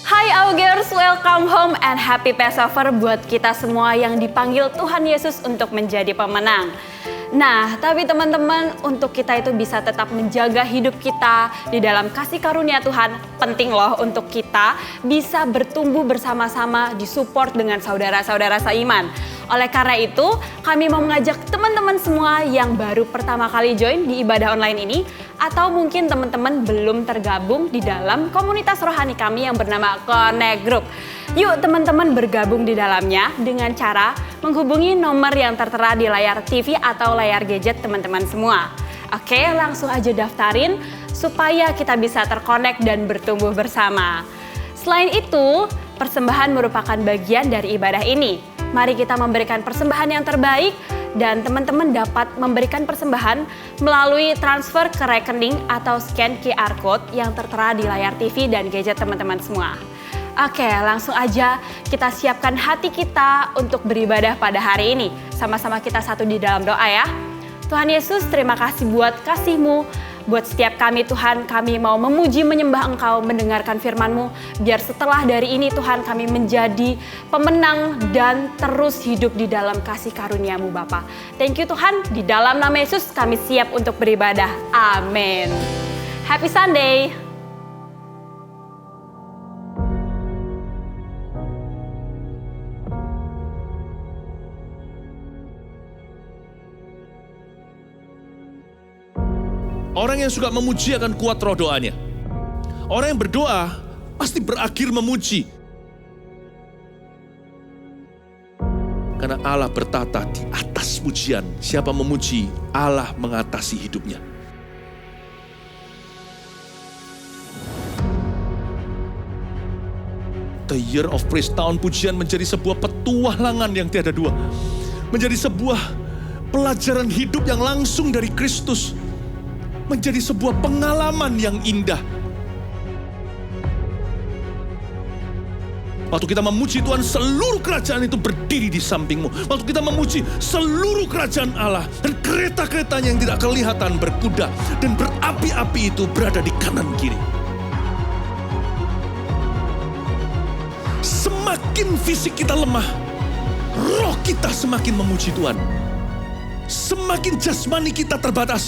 Hai Augers, welcome home and happy Passover buat kita semua yang dipanggil Tuhan Yesus untuk menjadi pemenang. Nah, tapi teman-teman, untuk kita itu bisa tetap menjaga hidup kita di dalam kasih karunia Tuhan, penting loh untuk kita bisa bertumbuh bersama-sama, disupport dengan saudara-saudara seiman. Oleh karena itu, kami mau mengajak teman-teman semua yang baru pertama kali join di ibadah online ini, atau mungkin teman-teman belum tergabung di dalam komunitas rohani kami yang bernama Connect Group. Yuk teman-teman bergabung di dalamnya dengan cara menghubungi nomor yang tertera di layar TV atau layar gadget teman-teman semua. Oke, langsung aja daftarin supaya kita bisa terkonek dan bertumbuh bersama. Selain itu, persembahan merupakan bagian dari ibadah ini. Mari kita memberikan persembahan yang terbaik dan teman-teman dapat memberikan persembahan melalui transfer ke rekening atau scan QR Code yang tertera di layar TV dan gadget teman-teman semua. Oke, langsung aja kita siapkan hati kita untuk beribadah pada hari ini. Sama-sama kita satu di dalam doa ya. Tuhan Yesus, terima kasih buat kasih-Mu. Buat setiap kami Tuhan, kami mau memuji menyembah Engkau, mendengarkan firman-Mu. Biar setelah dari ini Tuhan kami menjadi pemenang dan terus hidup di dalam kasih karunia-Mu Bapa. Thank you Tuhan, di dalam nama Yesus kami siap untuk beribadah. Amin. Happy Sunday. Orang yang suka memuji akan kuat roh doanya. Orang yang berdoa pasti berakhir memuji. Karena Allah bertata di atas pujian. Siapa memuji, Allah mengatasi hidupnya. The Year of Praise, tahun pujian menjadi sebuah petualangan yang tiada dua. Menjadi sebuah pelajaran hidup yang langsung dari Kristus. Menjadi sebuah pengalaman yang indah. Waktu kita memuji Tuhan, seluruh kerajaan itu berdiri di sampingmu. Waktu kita memuji, seluruh kerajaan Allah dan kereta-keretanya yang tidak kelihatan berkuda dan berapi-api itu berada di kanan kiri. Semakin fisik kita lemah, roh kita semakin memuji Tuhan. Semakin jasmani kita terbatas,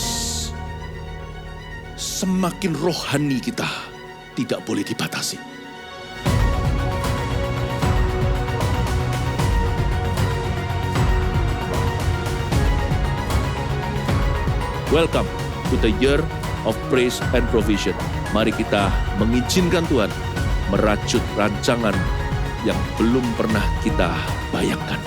semakin rohani kita tidak boleh dibatasi. Welcome to the Year of Praise and Provision. Mari kita mengizinkan Tuhan merajut rancangan yang belum pernah kita bayangkan.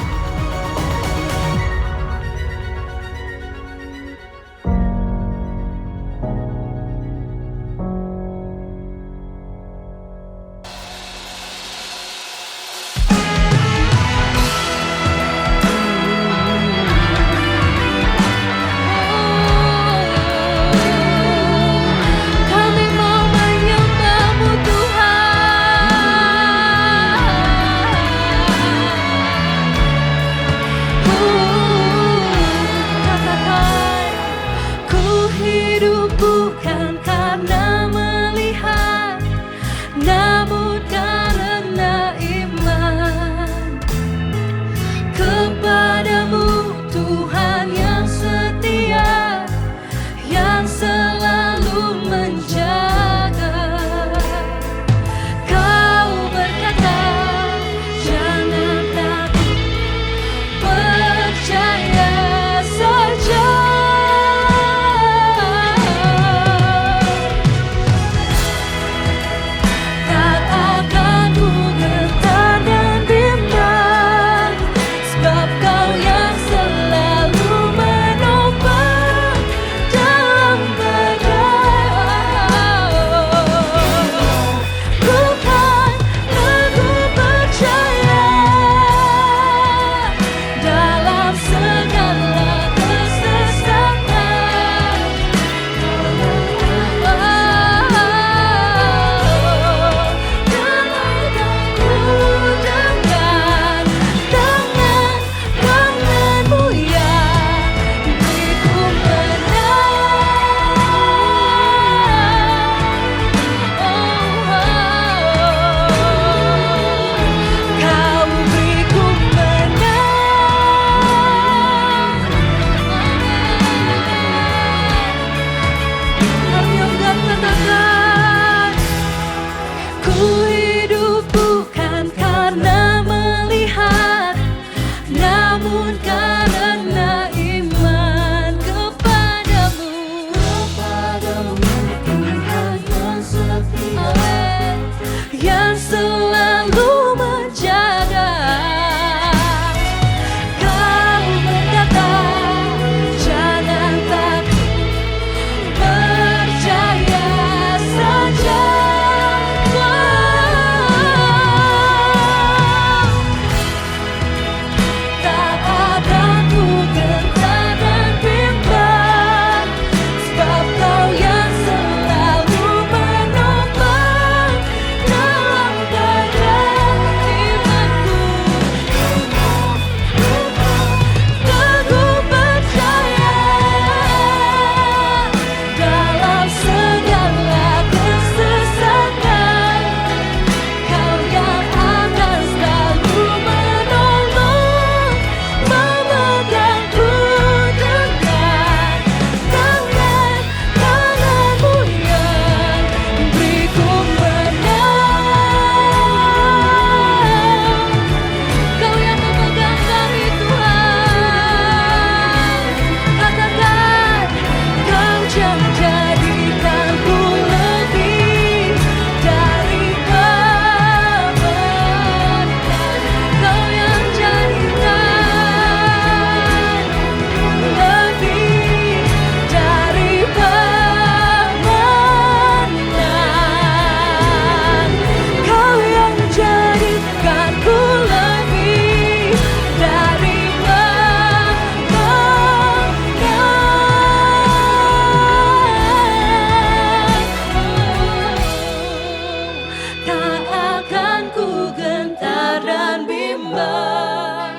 sabar,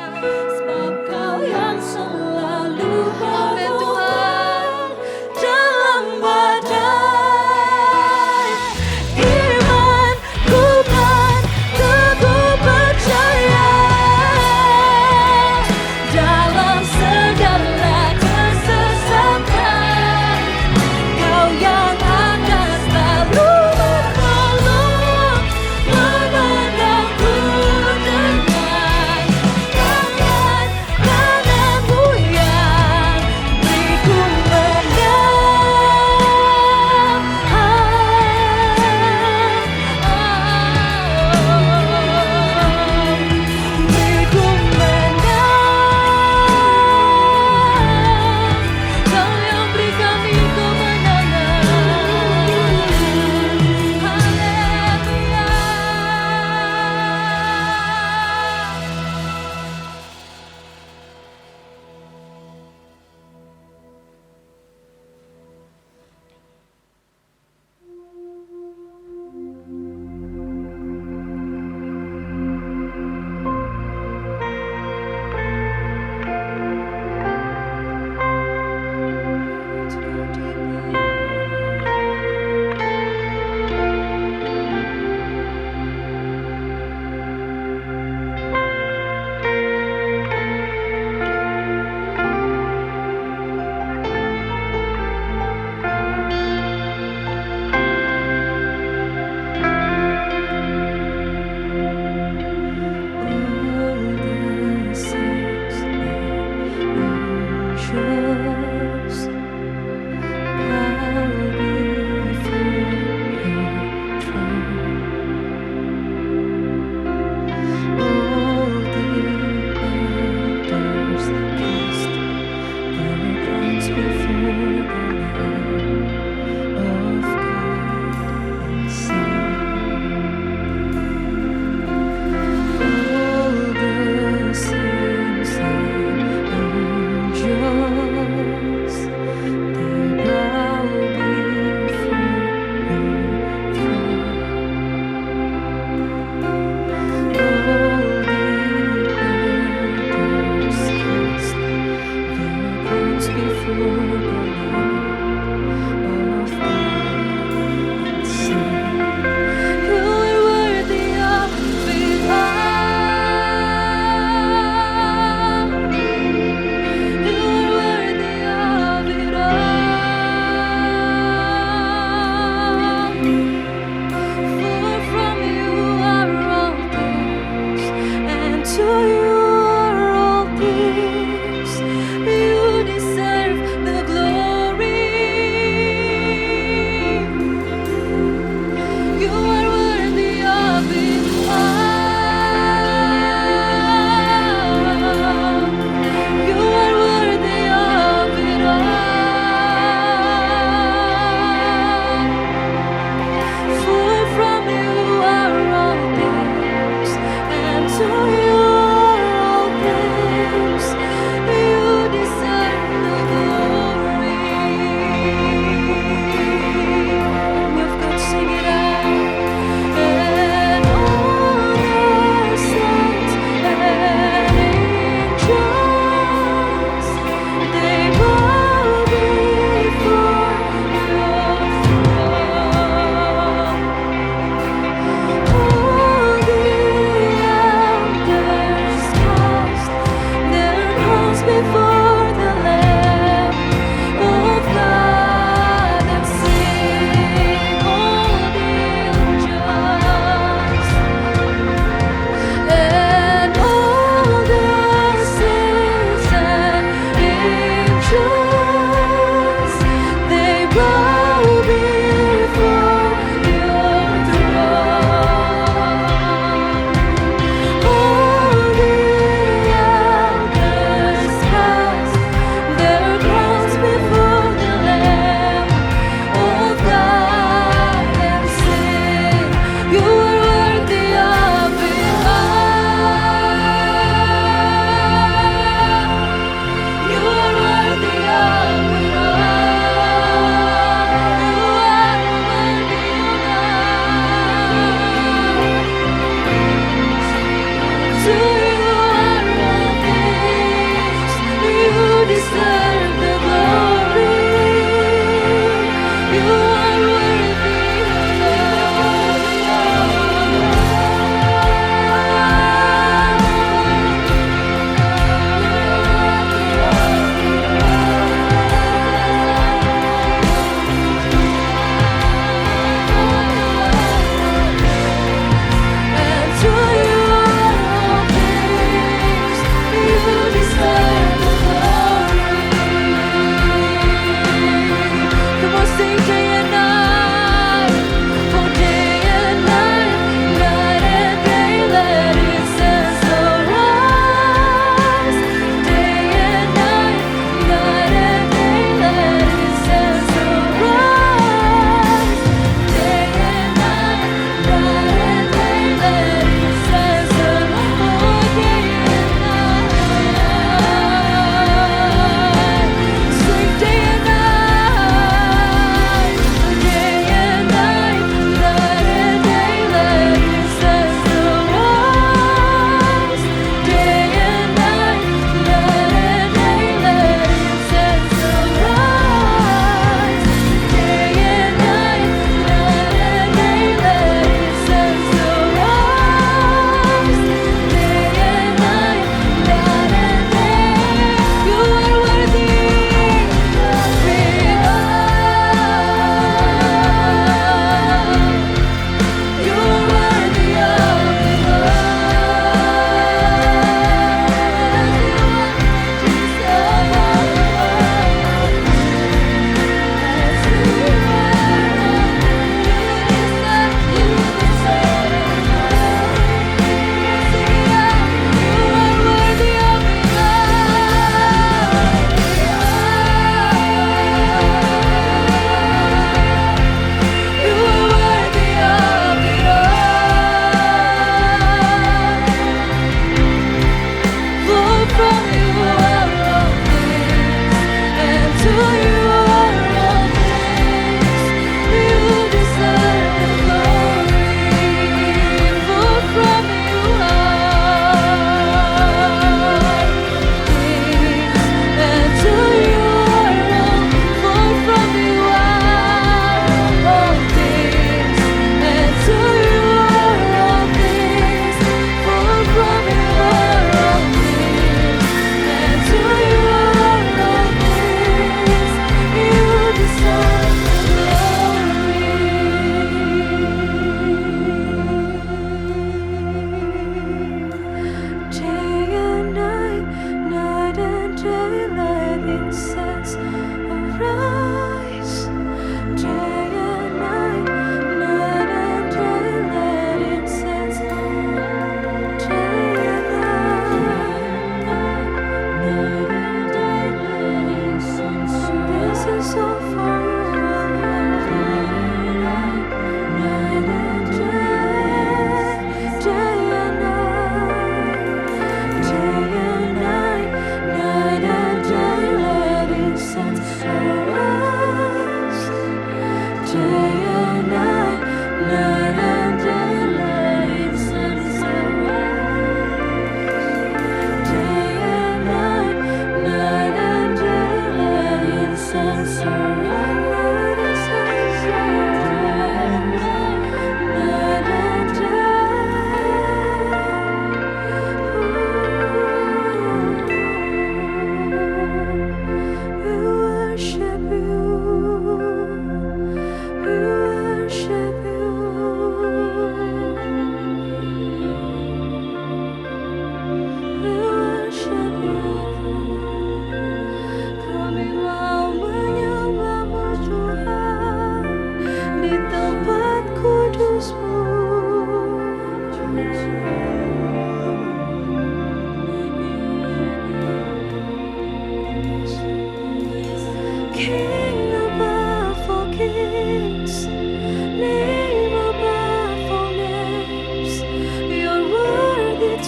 sebab Kau yang selalu berkobar dalam badai. Imanku kan teguh percaya dalam segala kesesakan. Kau yang akan selalu menolong, memandangku dengan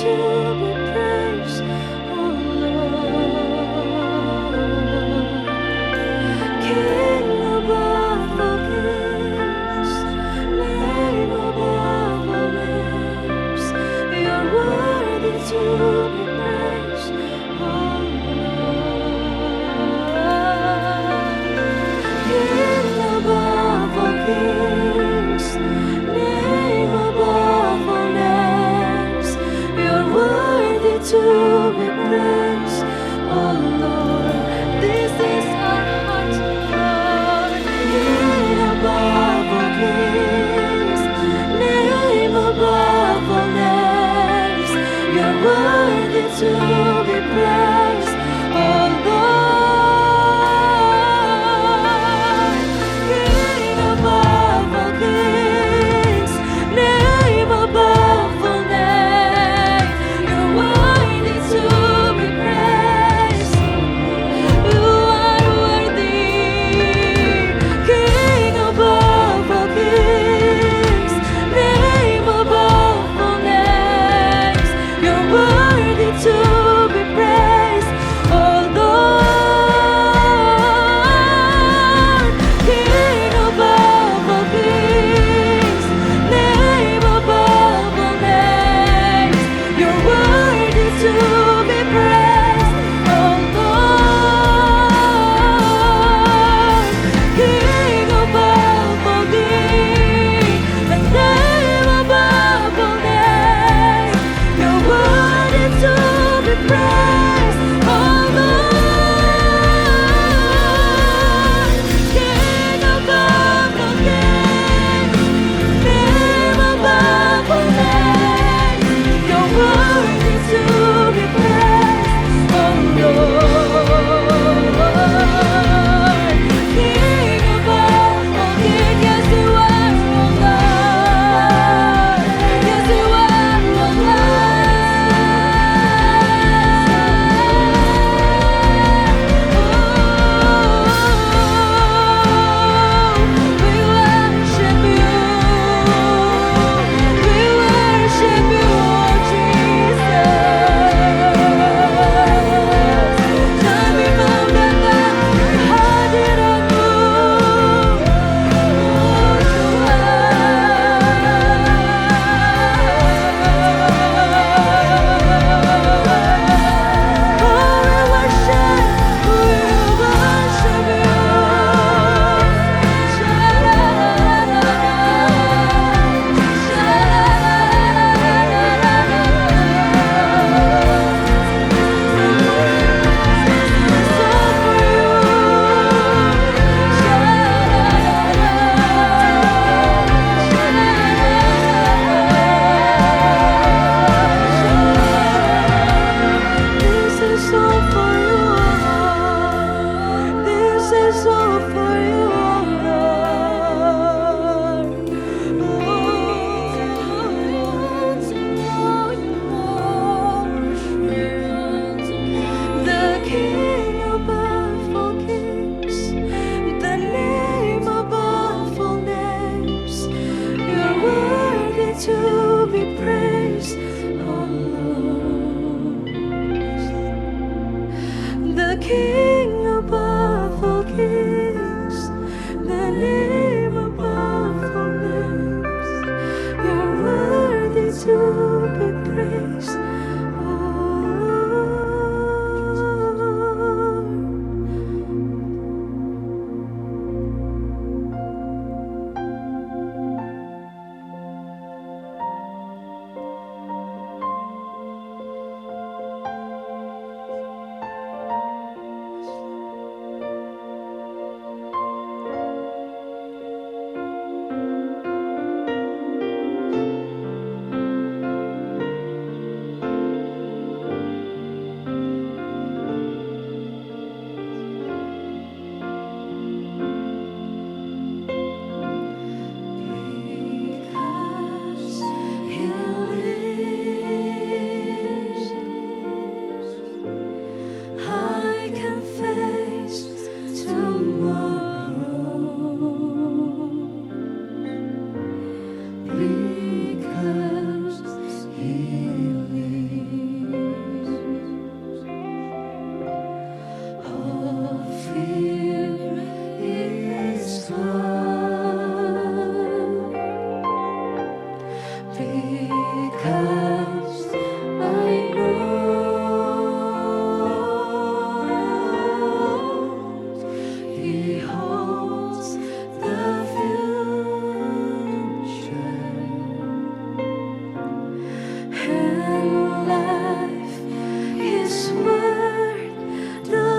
to be praised, oh Lord. King above all kings, name above all names, you're worthy to be praised, oh Lord. King above all kings, name above all names, you're worthy to be praised, oh Lord. This is our heart's cry. King above all kings, name above all names, you're worthy to be praised, oh Lord. King above all kings, name above all names, you're worthy to be praised. You are worthy, King above all kings, name above all names, you're worthy to be praised, oh Lord. King above all kings, name above all names, you're worthy to be praised, oh Lord. King above all kings, the name above all names, you're worthy to be praised, oh Lord. King above all kings, name above all names, you're worthy to be praised, oh Lord. King above all kings, yes you are, oh Lord. Yes you are, oh Lord. We worship you. We worship you, Jesus. Kami menganggap kehadiran-Mu, This is all for you, Lord. This is all for you, Lord. The King above all kings, the name above all names, you're worthy to be praised, oh Lord. The King above all kings, the name above all names, you're worthy to be praised, oh Lord. Because I know He holds the future, and life is worth the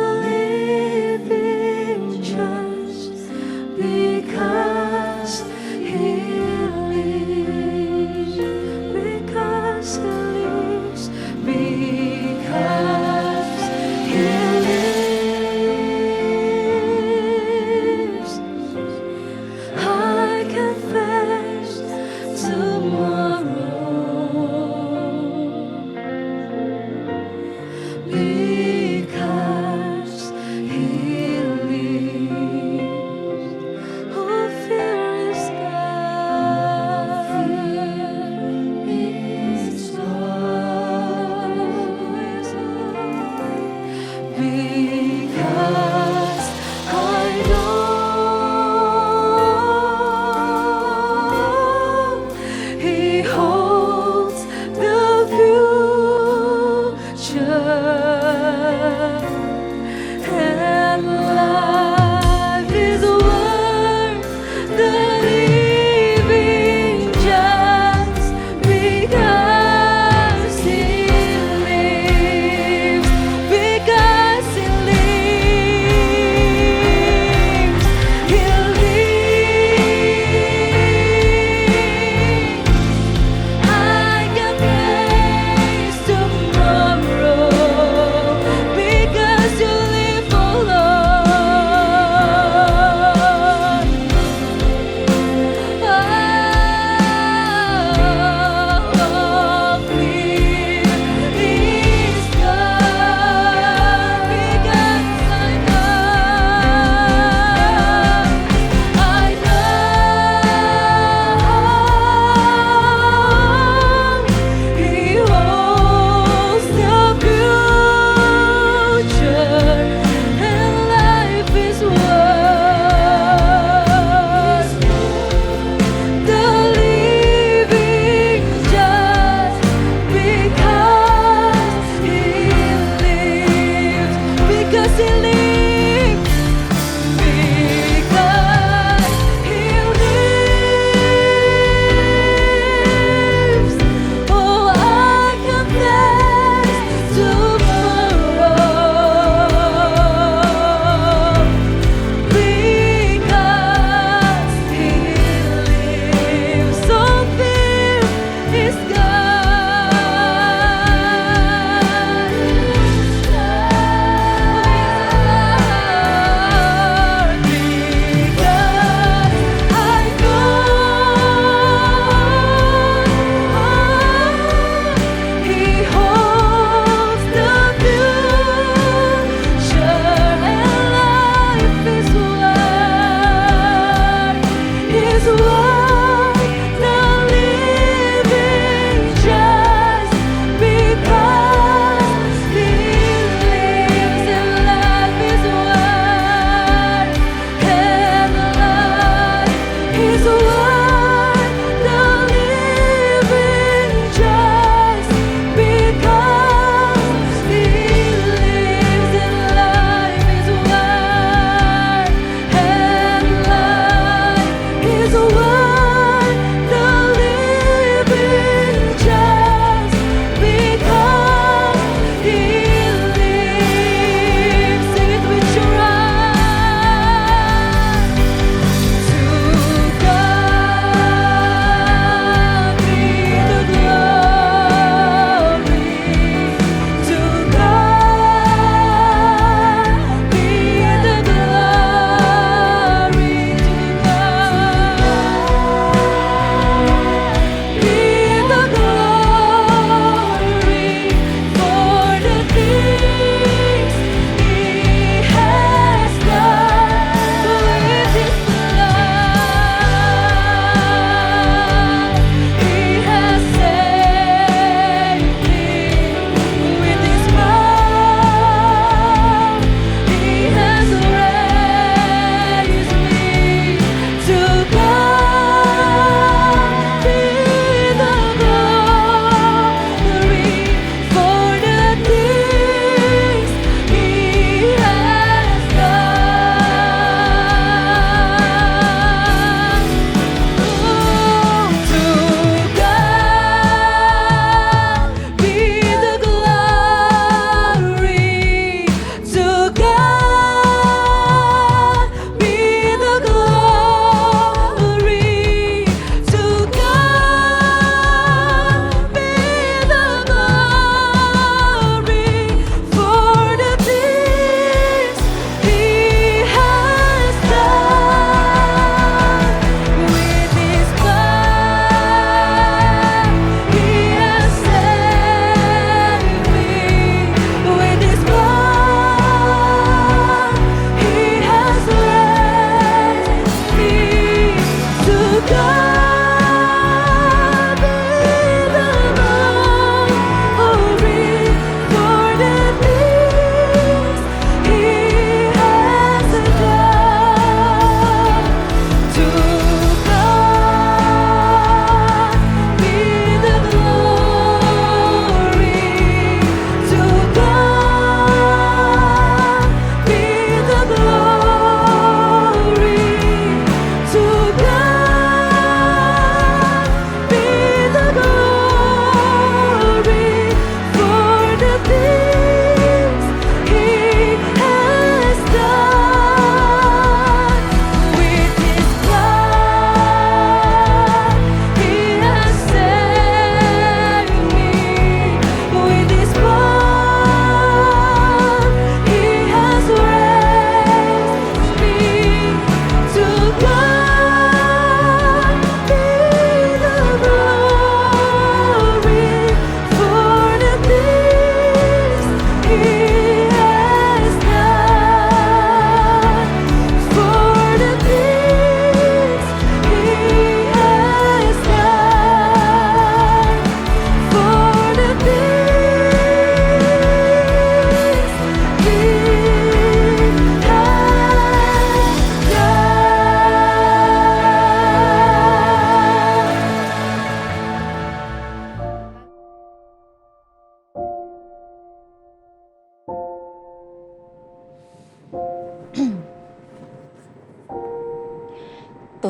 living just because He lives. Because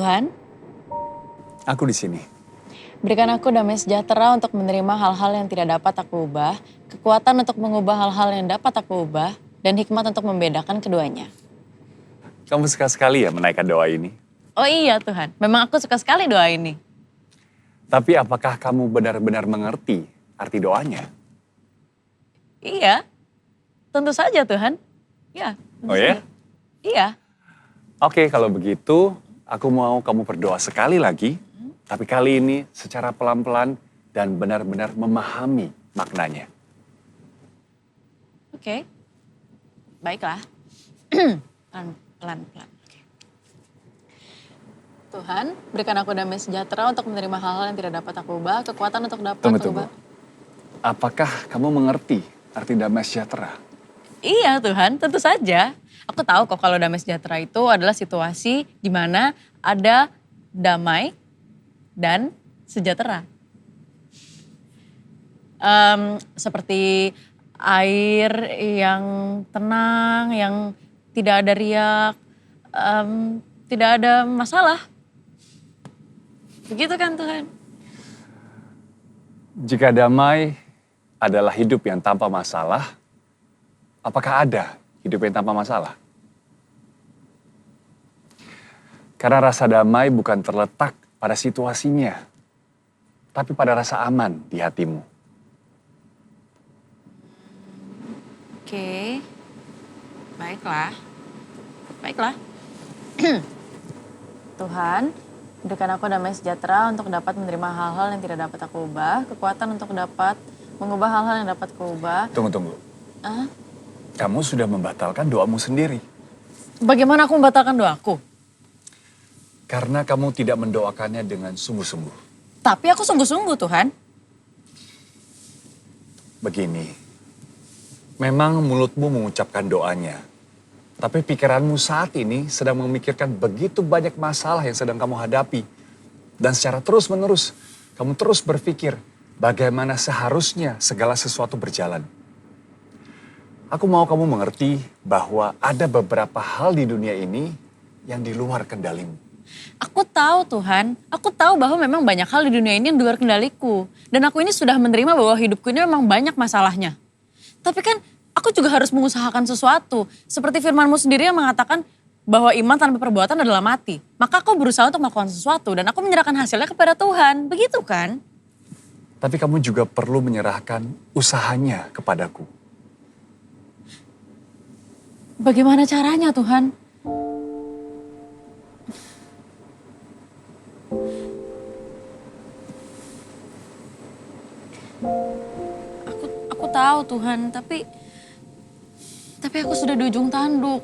Tuhan, Aku di sini. berikan aku damai sejahtera untuk menerima hal-hal yang tidak dapat aku ubah, kekuatan untuk mengubah hal-hal yang dapat aku ubah, dan hikmat untuk membedakan keduanya. Kamu suka sekali ya menaikkan doa ini. Oh iya Tuhan, memang aku suka sekali doa ini. Tapi apakah kamu benar-benar mengerti arti doanya? Iya, tentu saja Tuhan. Ya. tentu Oh ya? saja. Iya. Oke, kalau begitu aku mau kamu berdoa sekali lagi. Tapi kali ini secara pelan-pelan dan benar-benar memahami maknanya. Oke. Baiklah. Pelan-pelan. Oke. Tuhan, berikan aku damai sejahtera untuk menerima hal-hal yang tidak dapat aku ubah, kekuatan untuk dapat Tunggu. ubah. Apakah kamu mengerti arti damai sejahtera? Iya Tuhan, tentu saja. Aku tahu kok kalau damai sejahtera itu adalah situasi di mana ada damai dan sejahtera. Seperti air yang tenang, yang tidak ada riak, tidak ada masalah. Begitu kan Tuhan? Jika damai adalah hidup yang tanpa masalah, apakah ada hidup yang tanpa masalah? Karena rasa damai bukan terletak pada situasinya, tapi pada rasa aman di hatimu. Oke, baiklah. Tuhan, berikan aku damai sejahtera untuk dapat menerima hal-hal yang tidak dapat aku ubah, kekuatan untuk dapat mengubah hal-hal yang dapat aku ubah. Tunggu. Ah, Kamu sudah membatalkan doamu sendiri. bagaimana aku membatalkan doaku? Karena kamu tidak mendoakannya dengan sungguh-sungguh. Tapi aku sungguh-sungguh Tuhan. Begini, memang mulutmu mengucapkan doanya. Tapi pikiranmu saat ini sedang memikirkan begitu banyak masalah yang sedang kamu hadapi. Dan secara terus-menerus, kamu terus berpikir bagaimana seharusnya segala sesuatu berjalan. Aku mau kamu mengerti bahwa ada beberapa hal di dunia ini yang di luar kendalimu. Aku tahu Tuhan, aku tahu bahwa memang banyak hal di dunia ini yang di luar kendaliku. Dan aku ini sudah menerima bahwa hidupku ini memang banyak masalahnya. Tapi kan aku juga harus mengusahakan sesuatu. Seperti firman-Mu sendiri yang mengatakan bahwa iman tanpa perbuatan adalah mati. Maka aku berusaha untuk melakukan sesuatu dan aku menyerahkan hasilnya kepada Tuhan. Begitu kan? Tapi kamu juga perlu menyerahkan usahanya kepadaku. Bagaimana caranya Tuhan? Aku tahu Tuhan, tapi aku sudah di ujung tanduk.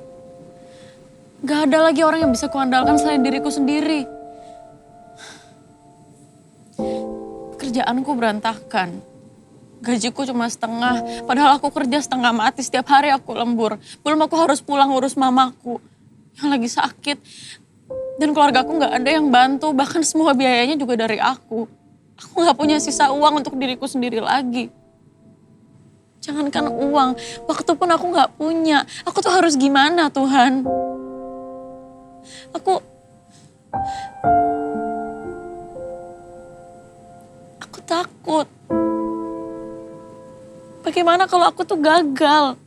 Gak ada lagi orang yang bisa kuandalkan selain diriku sendiri. Kerjaanku berantakan. Gajiku cuma setengah, padahal aku kerja setengah mati, setiap hari aku lembur. Belum aku harus pulang urus mamaku yang lagi sakit. Dan keluarga aku gak ada yang bantu, bahkan semua biayanya juga dari aku. Aku gak punya sisa uang untuk diriku sendiri lagi. Jangankan uang, waktu pun aku gak punya. Aku tuh harus gimana Tuhan? Aku takut. Bagaimana kalau aku tuh gagal?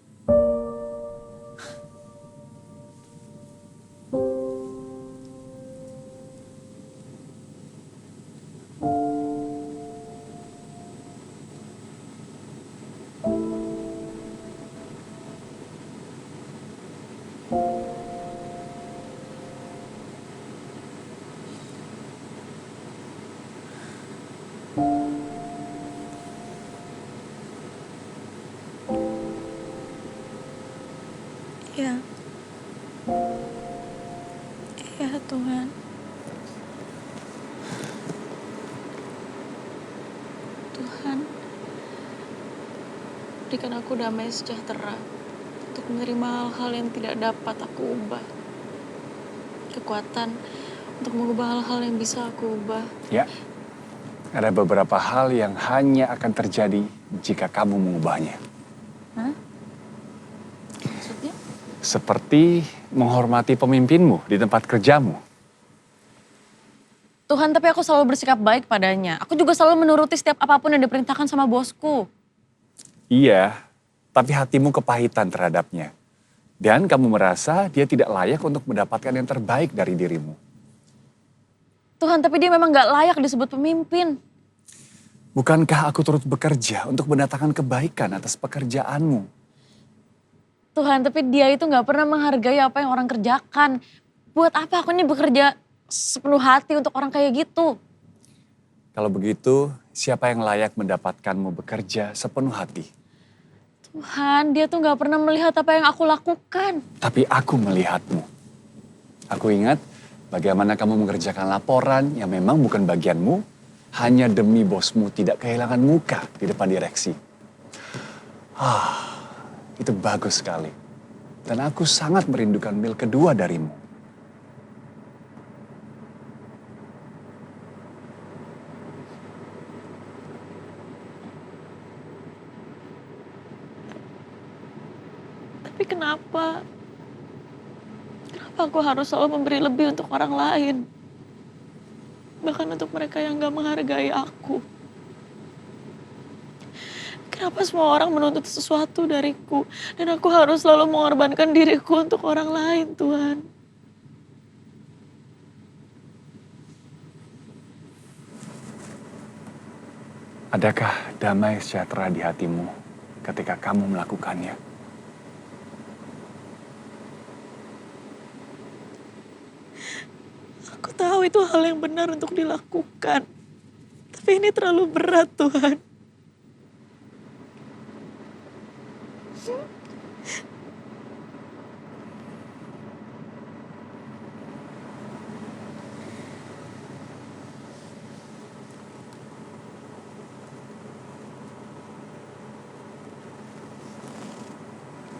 Ya. Ya Tuhan. Tuhan, berikan aku damai sejahtera untuk menerima hal-hal yang tidak dapat aku ubah. Kekuatan untuk mengubah hal-hal yang bisa aku ubah. Ya, ada beberapa hal yang hanya akan terjadi jika kamu mengubahnya. Hah? Maksudnya? Seperti menghormati pemimpinmu di tempat kerjamu. Tuhan, tapi aku selalu bersikap baik padanya. Aku juga selalu menuruti setiap apapun yang diperintahkan sama bosku. Iya, tapi hatimu kepahitan terhadapnya. Dan kamu merasa dia tidak layak untuk mendapatkan yang terbaik dari dirimu. Tuhan, tapi dia memang gak layak disebut pemimpin. Bukankah aku turut bekerja untuk mendatangkan kebaikan atas pekerjaanmu? Tuhan, tapi dia itu gak pernah menghargai apa yang orang kerjakan. Buat apa aku ini bekerja sepenuh hati untuk orang kayak gitu? Kalau begitu, siapa yang layak mendapatkanmu bekerja sepenuh hati? Tuhan, dia tuh gak pernah melihat apa yang aku lakukan. Tapi aku melihatmu. Aku ingat bagaimana kamu mengerjakan laporan yang memang bukan bagianmu, hanya demi bosmu tidak kehilangan muka di depan direksi. Itu bagus sekali. Dan aku sangat merindukan meal kedua darimu. Tapi kenapa? Kenapa aku harus selalu memberi lebih untuk orang lain? Bahkan untuk mereka yang gak menghargai aku. Kenapa semua orang menuntut sesuatu dariku? Dan aku harus selalu mengorbankan diriku untuk orang lain, Tuhan. Adakah damai sejahtera di hatimu ketika kamu melakukannya? Aku tahu itu hal yang benar untuk dilakukan. Tapi ini terlalu berat, Tuhan.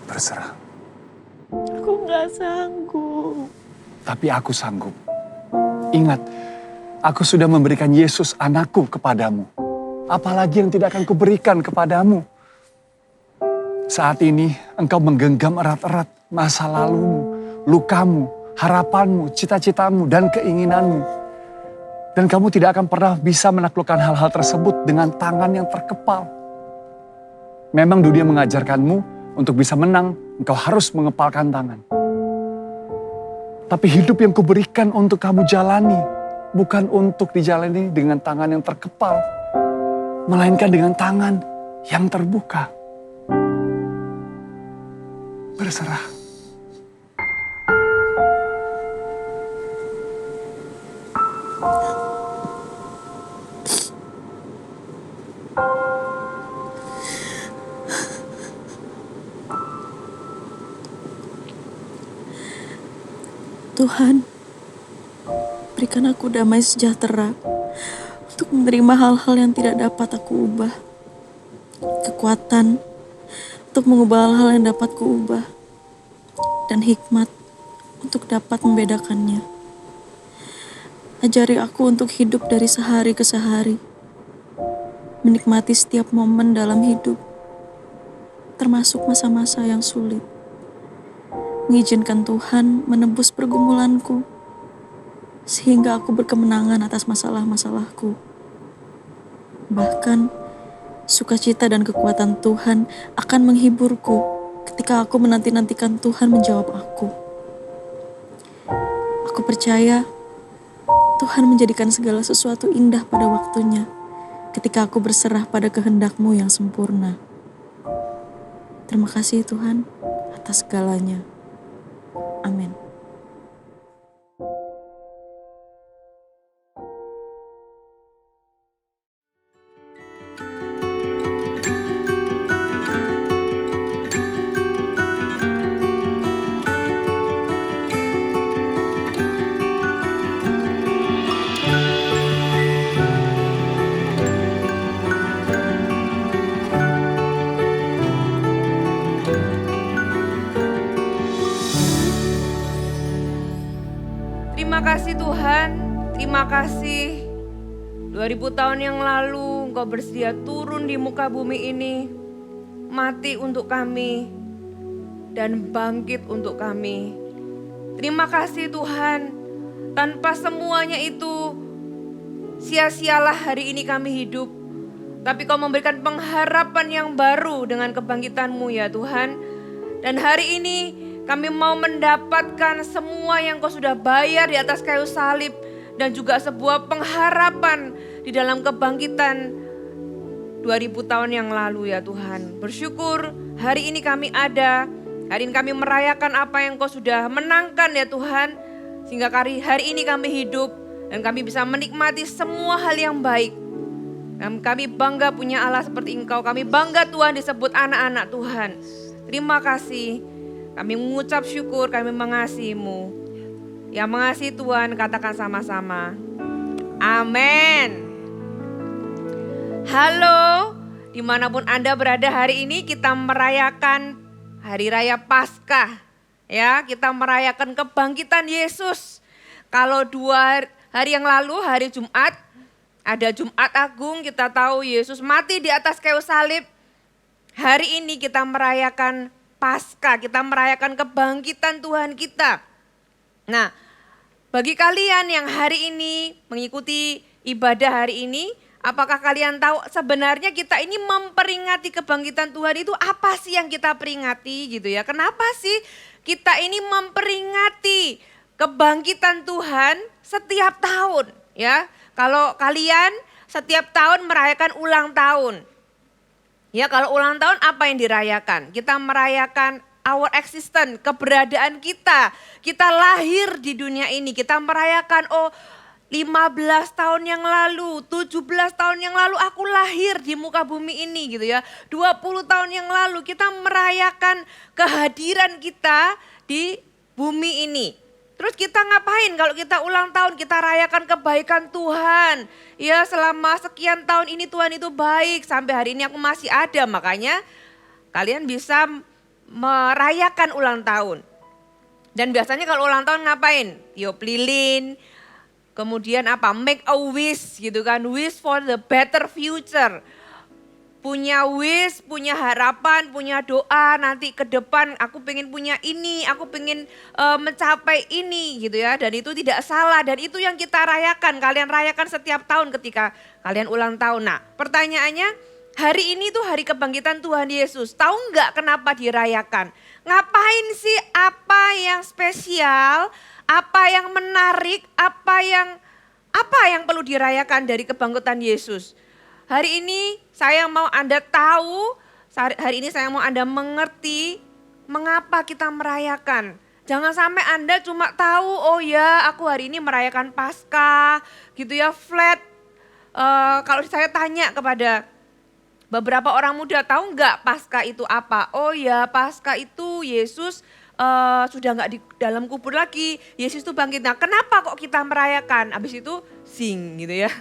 Berserah. Aku gak sanggup. Tapi aku sanggup. Ingat, aku sudah memberikan Yesus anakku kepadamu. Apalagi yang tidak akan kuberikan kepadamu. Saat ini engkau menggenggam erat-erat masa lalumu, lukamu, harapanmu, cita-citamu, dan keinginanmu. Dan kamu tidak akan pernah bisa menaklukkan hal-hal tersebut dengan tangan yang terkepal. Memang dunia mengajarkanmu untuk bisa menang, engkau harus mengepalkan tangan. Tapi hidup yang kuberikan untuk kamu jalani, bukan untuk dijalani dengan tangan yang terkepal, melainkan dengan tangan yang terbuka. Berserah. Tuhan, berikan aku damai sejahtera untuk menerima hal-hal yang tidak dapat aku ubah. Kekuatan untuk mengubah hal-hal yang dapat kuubah. Dan hikmat untuk dapat membedakannya. Ajari aku untuk hidup dari sehari ke sehari. Menikmati setiap momen dalam hidup. Termasuk masa-masa yang sulit. Mengizinkan Tuhan menebus pergumulanku, sehingga aku berkemenangan atas masalah-masalahku. Bahkan, sukacita dan kekuatan Tuhan akan menghiburku ketika aku menanti-nantikan Tuhan menjawab aku. Aku percaya Tuhan menjadikan segala sesuatu indah pada waktunya ketika aku berserah pada kehendak-Mu yang sempurna. Terima kasih Tuhan atas segalanya. Amin. Terima kasih Tuhan, terima kasih 2000 tahun yang lalu Engkau bersedia turun di muka bumi ini, mati untuk kami dan bangkit untuk kami. Terima kasih Tuhan, tanpa semuanya itu sia-sialah hari ini kami hidup. Tapi Kau memberikan pengharapan yang baru dengan kebangkitan-Mu ya Tuhan. Dan hari ini kami mau mendapatkan semua yang Kau sudah bayar di atas kayu salib. Dan juga sebuah pengharapan di dalam kebangkitan 2000 tahun yang lalu ya Tuhan. Bersyukur hari ini kami ada. Hari ini kami merayakan apa yang Kau sudah menangkan ya Tuhan. Sehingga hari ini kami hidup dan kami bisa menikmati semua hal yang baik. Kami bangga punya Allah seperti Engkau. Kami bangga Tuhan disebut anak-anak Tuhan. Terima kasih. Kami mengucap syukur, kami mengasihi-Mu. Yang mengasihi Tuhan katakan sama-sama. Amin. Halo, dimanapun Anda berada hari ini kita merayakan Hari Raya Paskah. Ya, kita merayakan kebangkitan Yesus. Kalau 2 hari yang lalu, hari Jumat, ada Jumat Agung, kita tahu Yesus mati di atas kayu salib. Hari ini kita merayakan Paskah, kita merayakan kebangkitan Tuhan kita. Nah, bagi kalian yang hari ini mengikuti ibadah hari ini, apakah kalian tahu sebenarnya kita ini memperingati kebangkitan Tuhan itu apa sih yang kita peringati gitu ya? Kenapa sih kita ini memperingati kebangkitan Tuhan setiap tahun ya? Kalau kalian setiap tahun merayakan ulang tahun. Ya, kalau ulang tahun apa yang dirayakan? Kita merayakan our existence, keberadaan kita. Kita lahir di dunia ini, kita merayakan 15 tahun yang lalu, 17 tahun yang lalu aku lahir di muka bumi ini gitu ya. 20 tahun yang lalu kita merayakan kehadiran kita di bumi ini. Terus kita ngapain kalau kita ulang tahun? Kita rayakan kebaikan Tuhan. Ya, selama sekian tahun ini Tuhan itu baik, sampai hari ini aku masih ada. Makanya kalian bisa merayakan ulang tahun. Dan biasanya kalau ulang tahun ngapain? Tiup lilin, kemudian apa? Make a wish gitu kan, wish for the better future. Punya wish, punya harapan, punya doa nanti ke depan aku pengen punya ini, aku pengen mencapai ini gitu ya. Dan itu tidak salah dan itu yang kita rayakan, kalian rayakan setiap tahun ketika kalian ulang tahun. Nah pertanyaannya, hari ini tuh hari kebangkitan Tuhan Yesus. Tahu nggak kenapa dirayakan? Ngapain sih, apa yang spesial, apa yang menarik, apa yang perlu dirayakan dari kebangkitan Yesus? Hari ini saya mau Anda tahu, hari ini saya mau Anda mengerti mengapa kita merayakan. Jangan sampai Anda cuma tahu, oh ya aku hari ini merayakan Paskah gitu ya, flat. Kalau saya tanya kepada beberapa orang muda, tahu nggak Paskah itu apa? Oh ya, Paskah itu Yesus sudah nggak di dalam kubur lagi. Yesus itu bangkit. Nah, kenapa kok kita merayakan? Habis itu sing gitu ya.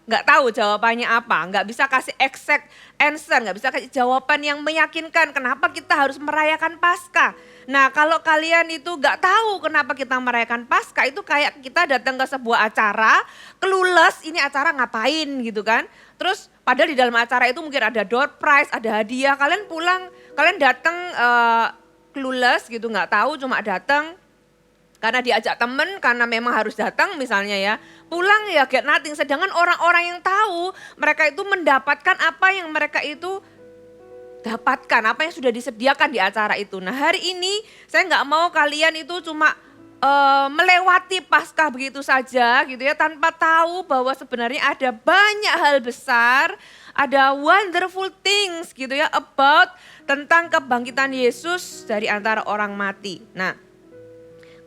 Nggak tahu jawabannya apa. Nggak bisa kasih exact answer, nggak bisa kasih jawaban yang meyakinkan kenapa kita harus merayakan Paskah. Nah, kalau kalian itu nggak tahu kenapa kita merayakan Paskah, itu kayak kita datang ke sebuah acara, clueless ini acara ngapain gitu kan. Terus padahal di dalam acara itu mungkin ada door prize, ada hadiah. Kalian pulang, kalian datang clueless gitu, nggak tahu, cuma datang karena diajak temen, karena memang harus datang misalnya ya. Pulang ya get nothing. Sedangkan orang-orang yang tahu, mereka itu mendapatkan apa yang mereka itu dapatkan, apa yang sudah disediakan di acara itu. Nah hari ini saya nggak mau kalian itu cuma melewati Paskah begitu saja gitu ya, tanpa tahu bahwa sebenarnya ada banyak hal besar, ada wonderful things gitu ya about tentang kebangkitan Yesus dari antara orang mati. Nah,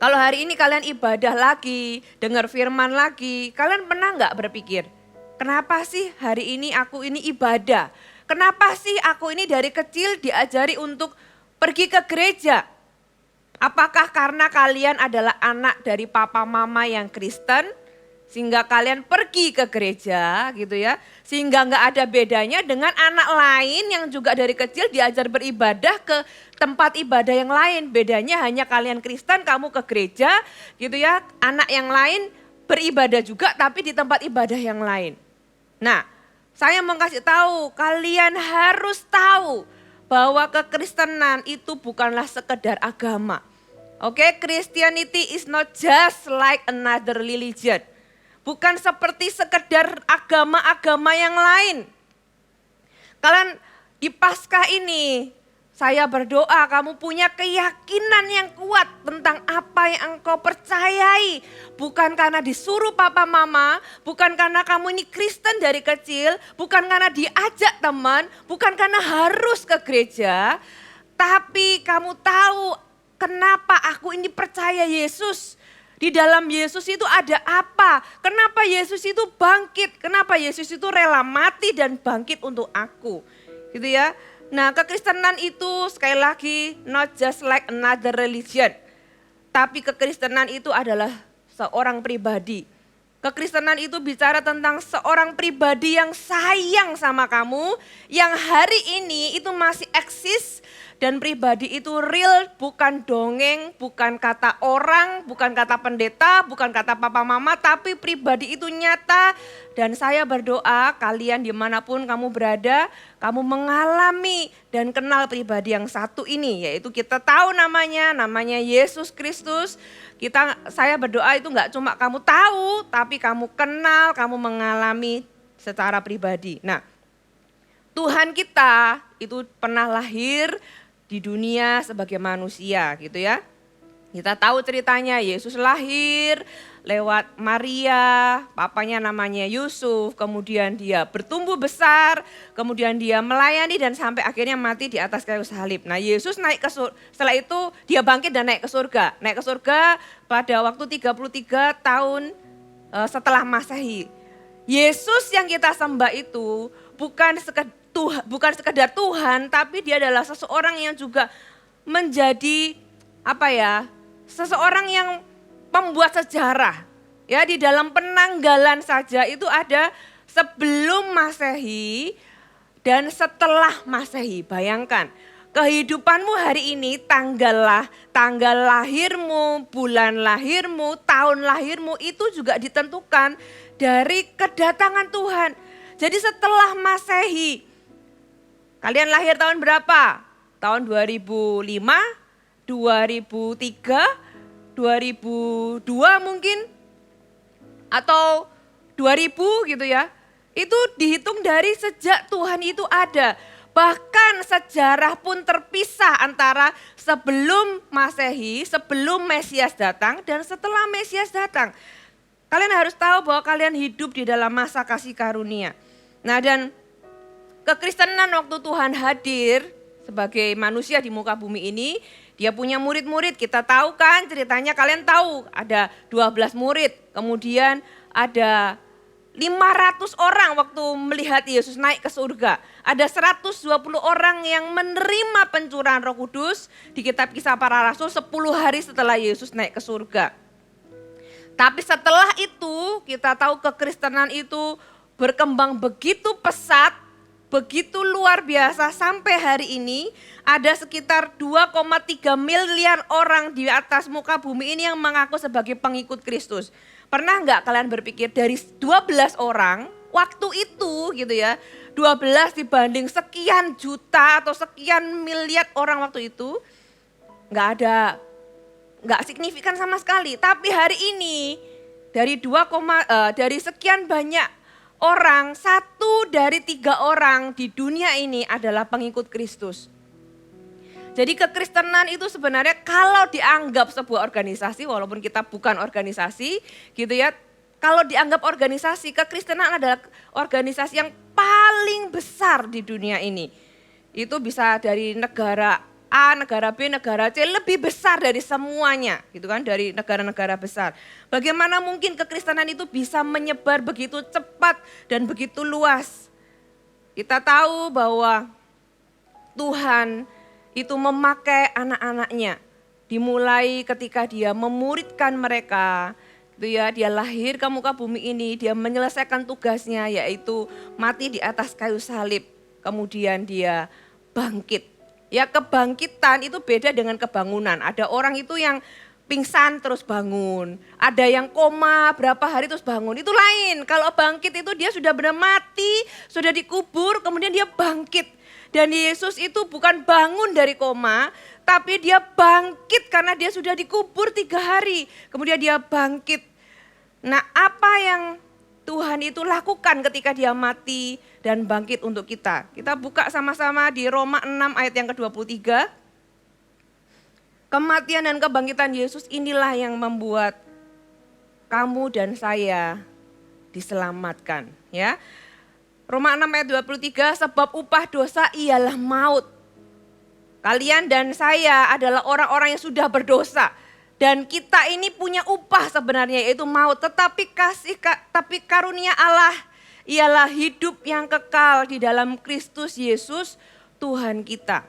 kalau hari ini kalian ibadah lagi, dengar firman lagi, kalian pernah nggak berpikir, kenapa sih hari ini aku ini ibadah? Kenapa sih aku ini dari kecil diajari untuk pergi ke gereja? Apakah karena kalian adalah anak dari papa mama yang Kristen, sehingga kalian pergi ke gereja gitu ya, sehingga nggak ada bedanya dengan anak lain yang juga dari kecil diajar beribadah ke tempat ibadah yang lain. Bedanya hanya kalian Kristen, kamu ke gereja gitu ya, anak yang lain beribadah juga tapi di tempat ibadah yang lain. Nah, saya mau kasih tahu, kalian harus tahu bahwa kekristenan itu bukanlah sekedar agama. Oke, Christianity is not just like another religion. bukan seperti sekedar agama-agama yang lain. Kalian di Paskah ini, saya berdoa kamu punya keyakinan yang kuat tentang apa yang engkau percayai. Bukan karena disuruh papa mama, bukan karena kamu ini Kristen dari kecil, bukan karena diajak teman, bukan karena harus ke gereja. Tapi kamu tahu kenapa aku ini percaya Yesus. Di dalam Yesus itu ada apa? Kenapa Yesus itu bangkit? Kenapa Yesus itu rela mati dan bangkit untuk aku? Gitu ya. Nah, kekristenan itu sekali lagi not just like another religion. Tapi kekristenan itu adalah seorang pribadi. Kekristenan itu bicara tentang seorang pribadi yang sayang sama kamu, yang hari ini itu masih eksis. Dan pribadi itu real, bukan dongeng, bukan kata orang, bukan kata pendeta, bukan kata papa mama, tapi pribadi itu nyata. Dan saya berdoa kalian dimanapun kamu berada, kamu mengalami dan kenal pribadi yang satu ini, yaitu kita tahu namanya Yesus Kristus. Saya berdoa itu enggak cuma kamu tahu, tapi kamu kenal, kamu mengalami secara pribadi. Nah, Tuhan kita itu pernah lahir di dunia sebagai manusia gitu ya. Kita tahu ceritanya, Yesus lahir lewat Maria, papanya namanya Yusuf, kemudian dia bertumbuh besar, kemudian dia melayani dan sampai akhirnya mati di atas kayu salib. Nah, Yesus naik ke surga, setelah itu dia bangkit dan naik ke surga. Naik ke surga pada waktu 33 tahun setelah Masehi. Yesus yang kita sembah itu bukan sekedar Tuhan, tapi dia adalah seseorang yang juga menjadi seseorang yang pembuat sejarah. Ya, di dalam penanggalan saja itu ada sebelum Masehi dan setelah Masehi. Bayangkan, kehidupanmu hari ini tanggal lahirmu, bulan lahirmu, tahun lahirmu itu juga ditentukan dari kedatangan Tuhan. Jadi setelah Masehi, kalian lahir tahun berapa? Tahun 2005, 2003, 2002 mungkin? Atau 2000 gitu ya. Itu dihitung dari sejak Tuhan itu ada. Bahkan sejarah pun terpisah antara sebelum Masehi, sebelum Mesias datang dan setelah Mesias datang. Kalian harus tahu bahwa kalian hidup di dalam masa kasih karunia. Nah, dan kekristenan waktu Tuhan hadir sebagai manusia di muka bumi ini, dia punya murid-murid. Kita tahu kan ceritanya, kalian tahu ada 12 murid. Kemudian ada 500 orang waktu melihat Yesus naik ke surga. Ada 120 orang yang menerima pencurahan Roh Kudus di kitab Kisah Para Rasul 10 hari setelah Yesus naik ke surga. Tapi setelah itu kita tahu kekristenan itu berkembang begitu pesat, begitu luar biasa sampai hari ini ada sekitar 2,3 miliar orang di atas muka bumi ini yang mengaku sebagai pengikut Kristus. Pernah nggak kalian berpikir dari 12 orang waktu itu gitu ya, 12 dibanding sekian juta atau sekian miliar orang waktu itu, nggak signifikan sama sekali. Tapi hari ini dari sekian banyak orang, 1 dari 3 orang di dunia ini adalah pengikut Kristus. Jadi kekristenan itu sebenarnya kalau dianggap sebuah organisasi, walaupun kita bukan organisasi gitu ya, kalau dianggap organisasi, kekristenan adalah organisasi yang paling besar di dunia ini. Itu bisa dari negara A, negara B, negara C, lebih besar dari semuanya gitu kan, dari negara-negara besar. Bagaimana mungkin kekristenan itu bisa menyebar begitu cepat dan begitu luas? Kita tahu bahwa Tuhan itu memakai anak-anaknya. Dimulai ketika dia memuridkan mereka, gitu ya, dia lahir ke muka bumi ini, dia menyelesaikan tugasnya yaitu mati di atas kayu salib. Kemudian dia bangkit. Ya, kebangkitan itu beda dengan kebangunan. Ada orang itu yang pingsan terus bangun. Ada yang koma berapa hari terus bangun. Itu lain. Kalau bangkit itu dia sudah benar mati, sudah dikubur, kemudian dia bangkit. Dan Yesus itu bukan bangun dari koma, tapi dia bangkit karena dia sudah dikubur 3 hari. Kemudian dia bangkit. Nah, apa yang Tuhan itu lakukan ketika dia mati dan bangkit untuk kita? Kita buka sama-sama di Roma 6 ayat yang ke-23. Kematian dan kebangkitan Yesus inilah yang membuat kamu dan saya diselamatkan. Ya, Roma 6 ayat 23, sebab upah dosa ialah maut. Kalian dan saya adalah orang-orang yang sudah berdosa. Dan kita ini punya upah sebenarnya yaitu maut. Tetapi tapi karunia Allah ialah hidup yang kekal di dalam Kristus Yesus Tuhan kita.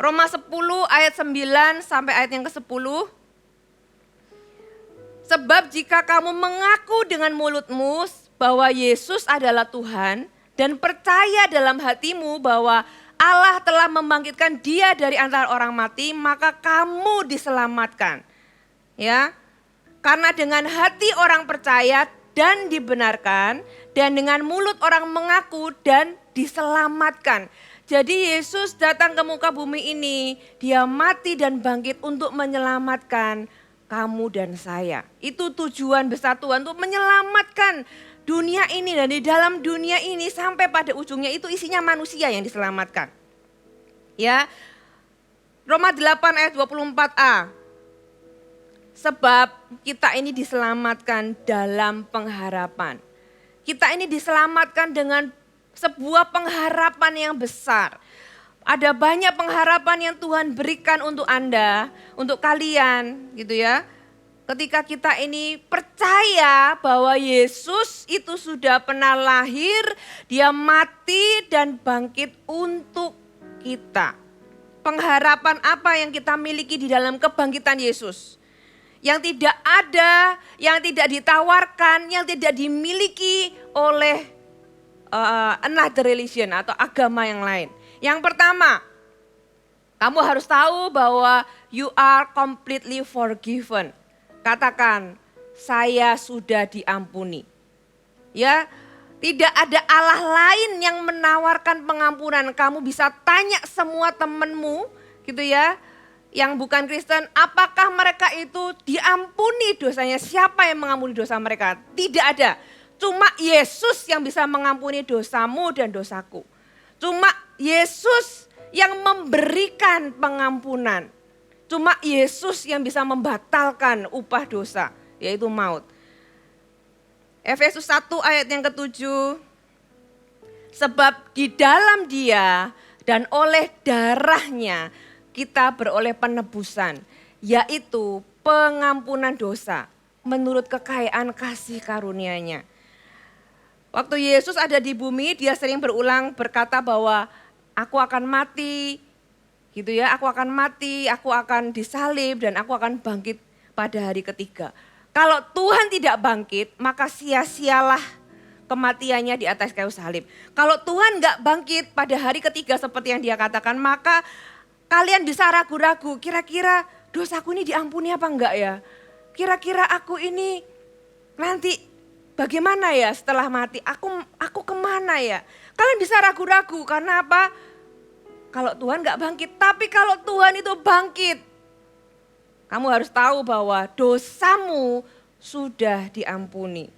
Roma 10 ayat 9 sampai ayat yang ke-10. Sebab jika kamu mengaku dengan mulutmu bahwa Yesus adalah Tuhan dan percaya dalam hatimu bahwa Allah telah membangkitkan dia dari antara orang mati, maka kamu diselamatkan. Ya. Karena dengan hati orang percaya dan dibenarkan, dan dengan mulut orang mengaku dan diselamatkan. Jadi Yesus datang ke muka bumi ini, dia mati dan bangkit untuk menyelamatkan kamu dan saya. Itu tujuan besar Tuhan, untuk menyelamatkan dunia ini, dan di dalam dunia ini sampai pada ujungnya itu isinya manusia yang diselamatkan. Ya, Roma 8 ayat 24a. Sebab kita ini diselamatkan dalam pengharapan. Kita ini diselamatkan dengan sebuah pengharapan yang besar. Ada banyak pengharapan yang Tuhan berikan untuk Anda, untuk kalian gitu ya. Ketika kita ini percaya bahwa Yesus itu sudah pernah lahir, dia mati dan bangkit untuk kita. Pengharapan apa yang kita miliki di dalam kebangkitan Yesus? Yang tidak ada, yang tidak ditawarkan, yang tidak dimiliki oleh another religion atau agama yang lain. Yang pertama, kamu harus tahu bahwa you are completely forgiven. Katakan, saya sudah diampuni. Ya, tidak ada Allah lain yang menawarkan pengampunan. Kamu bisa tanya semua temanmu gitu ya, yang bukan Kristen, apakah mereka itu diampuni dosanya? Siapa yang mengampuni dosa mereka? Tidak ada. Cuma Yesus yang bisa mengampuni dosamu dan dosaku. Cuma Yesus yang memberikan pengampunan. Cuma Yesus yang bisa membatalkan upah dosa, yaitu maut. Efesus 1 ayat yang ke-7. Sebab di dalam Dia dan oleh darahnya kita beroleh penebusan, yaitu pengampunan dosa menurut kekayaan kasih karunia-Nya. Waktu Yesus ada di bumi, dia sering berulang berkata bahwa aku akan mati, gitu ya, aku akan mati, aku akan disalib dan aku akan bangkit pada hari ketiga. Kalau Tuhan tidak bangkit, maka sia-sialah kematiannya di atas kayu salib. Kalau Tuhan nggak bangkit pada hari ketiga seperti yang dia katakan, maka kalian bisa ragu-ragu, kira-kira dosaku ini diampuni apa enggak ya? Kira-kira aku ini nanti bagaimana ya setelah mati? Aku kemana ya? Kalian bisa ragu-ragu karena apa? Kalau Tuhan gak bangkit. Tapi kalau Tuhan itu bangkit, kamu harus tahu bahwa dosamu sudah diampuni.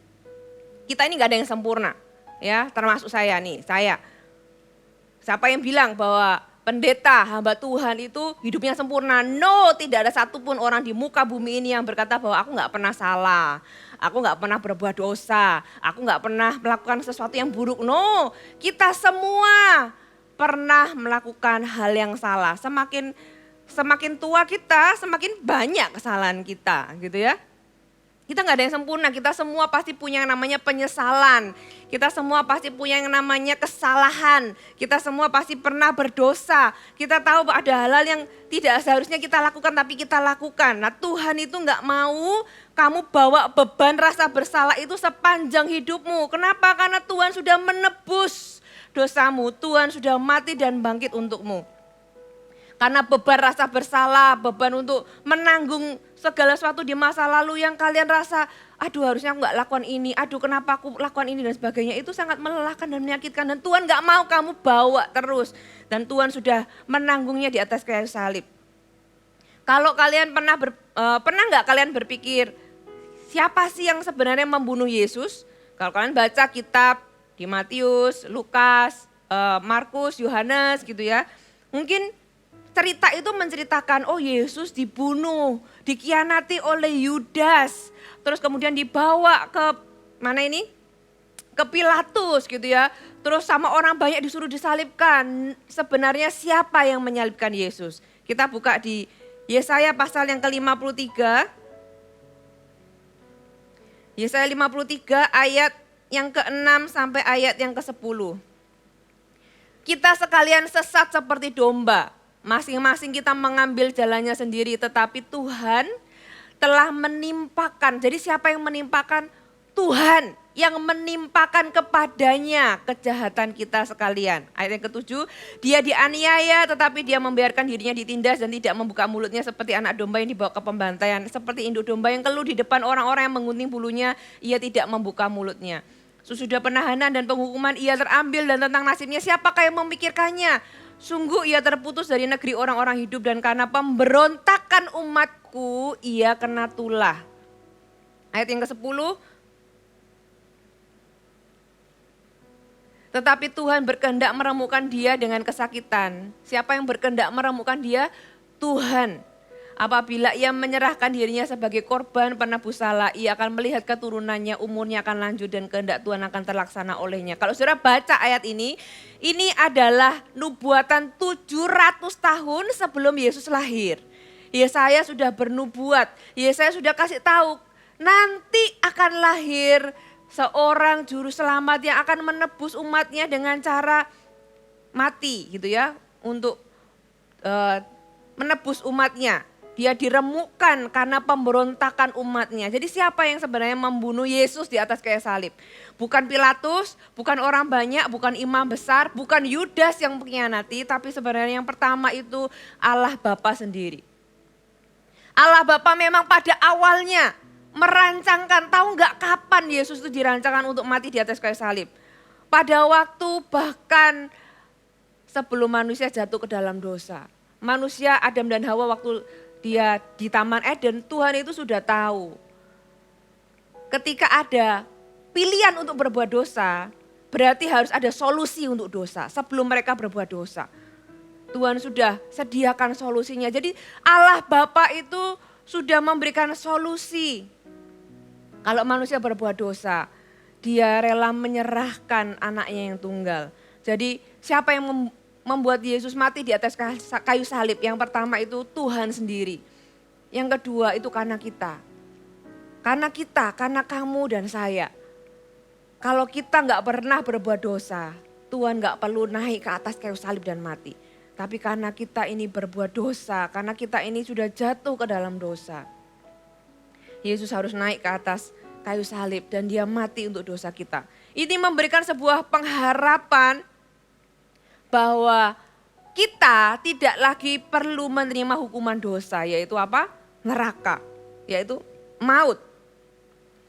Kita ini gak ada yang sempurna, ya, termasuk saya nih, saya. Siapa yang bilang bahwa pendeta, hamba Tuhan itu hidupnya sempurna? No, tidak ada satupun orang di muka bumi ini yang berkata bahwa aku gak pernah salah. Aku gak pernah berbuat dosa, aku gak pernah melakukan sesuatu yang buruk. No, kita semua pernah melakukan hal yang salah. Semakin tua kita, semakin banyak kesalahan kita gitu ya. Kita gak ada yang sempurna, kita semua pasti punya yang namanya penyesalan. Kita semua pasti punya yang namanya kesalahan. Kita semua pasti pernah berdosa. Kita tahu ada hal-hal yang tidak seharusnya kita lakukan tapi kita lakukan. Nah Tuhan itu gak mau kamu bawa beban rasa bersalah itu sepanjang hidupmu. Kenapa? Karena Tuhan sudah menebus dosamu. Tuhan sudah mati dan bangkit untukmu. Karena beban rasa bersalah, beban untuk menanggung segala sesuatu di masa lalu yang kalian rasa, aduh harusnya aku gak lakukan ini, aduh kenapa aku lakukan ini dan sebagainya. Itu sangat melelahkan dan menyakitkan dan Tuhan gak mau kamu bawa terus. Dan Tuhan sudah menanggungnya di atas kayu salib. Kalau kalian pernah gak kalian berpikir, siapa sih yang sebenarnya membunuh Yesus? Kalau kalian baca kitab di Matius, Lukas, Markus, Yohanes gitu ya. Mungkin cerita itu menceritakan, oh Yesus dibunuh, dikhianati oleh Yudas. Terus kemudian dibawa ke mana ini? Ke Pilatus gitu ya. Terus sama orang banyak disuruh disalibkan. Sebenarnya siapa yang menyalibkan Yesus? Kita buka di Yesaya pasal yang ke-53. Yesaya 53 ayat yang ke-6 sampai ayat yang ke-10. Kita sekalian sesat seperti domba. Masing-masing kita mengambil jalannya sendiri, tetapi Tuhan telah menimpakan. Jadi siapa yang menimpakan? Tuhan yang menimpakan kepadanya kejahatan kita sekalian. Ayat yang ke-7, dia dianiaya tetapi dia membiarkan dirinya ditindas dan tidak membuka mulutnya seperti anak domba yang dibawa ke pembantaian. Seperti induk domba yang keluh di depan orang-orang yang mengunting bulunya, ia tidak membuka mulutnya. Sesudah penahanan dan penghukuman ia terambil dan tentang nasibnya siapakah yang memikirkannya? Sungguh ia terputus dari negeri orang-orang hidup dan karena pemberontakan umatku ia kena tulah. Ayat yang ke-10. Tetapi Tuhan berkehendak meremukkan dia dengan kesakitan. Siapa yang berkehendak meremukkan dia? Tuhan. Apabila ia menyerahkan dirinya sebagai korban penebus salah, ia akan melihat keturunannya, umurnya akan lanjut dan kehendak Tuhan akan terlaksana olehnya. Kalau saudara baca ayat ini adalah nubuatan 700 tahun sebelum Yesus lahir. Yesaya sudah bernubuat, Yesaya sudah kasih tahu nanti akan lahir seorang juru selamat yang akan menebus umatnya dengan cara mati gitu ya, untuk menebus umatnya. Dia diremukkan karena pemberontakan umatnya. Jadi siapa yang sebenarnya membunuh Yesus di atas kayu salib? Bukan Pilatus, bukan orang banyak, bukan imam besar, bukan Yudas yang mengkhianati, tapi sebenarnya yang pertama itu Allah Bapa sendiri. Allah Bapa memang pada awalnya merancangkan, tahu nggak kapan Yesus itu dirancangkan untuk mati di atas kayu salib? Pada waktu bahkan sebelum manusia jatuh ke dalam dosa. Manusia Adam dan Hawa waktu dia di Taman Eden, Tuhan itu sudah tahu. Ketika ada pilihan untuk berbuat dosa, berarti harus ada solusi untuk dosa sebelum mereka berbuat dosa. Tuhan sudah sediakan solusinya. Jadi Allah Bapa itu sudah memberikan solusi. Kalau manusia berbuat dosa, dia rela menyerahkan anaknya yang tunggal. Jadi siapa yang membuat Yesus mati di atas kayu salib? Yang pertama itu Tuhan sendiri. Yang kedua itu karena kita. Karena kamu dan saya. Kalau kita nggak pernah berbuat dosa, Tuhan nggak perlu naik ke atas kayu salib dan mati. Tapi karena kita ini berbuat dosa, karena kita ini sudah jatuh ke dalam dosa, Yesus harus naik ke atas kayu salib dan dia mati untuk dosa kita. Ini memberikan sebuah pengharapan bahwa kita tidak lagi perlu menerima hukuman dosa, yaitu apa? Neraka, yaitu maut.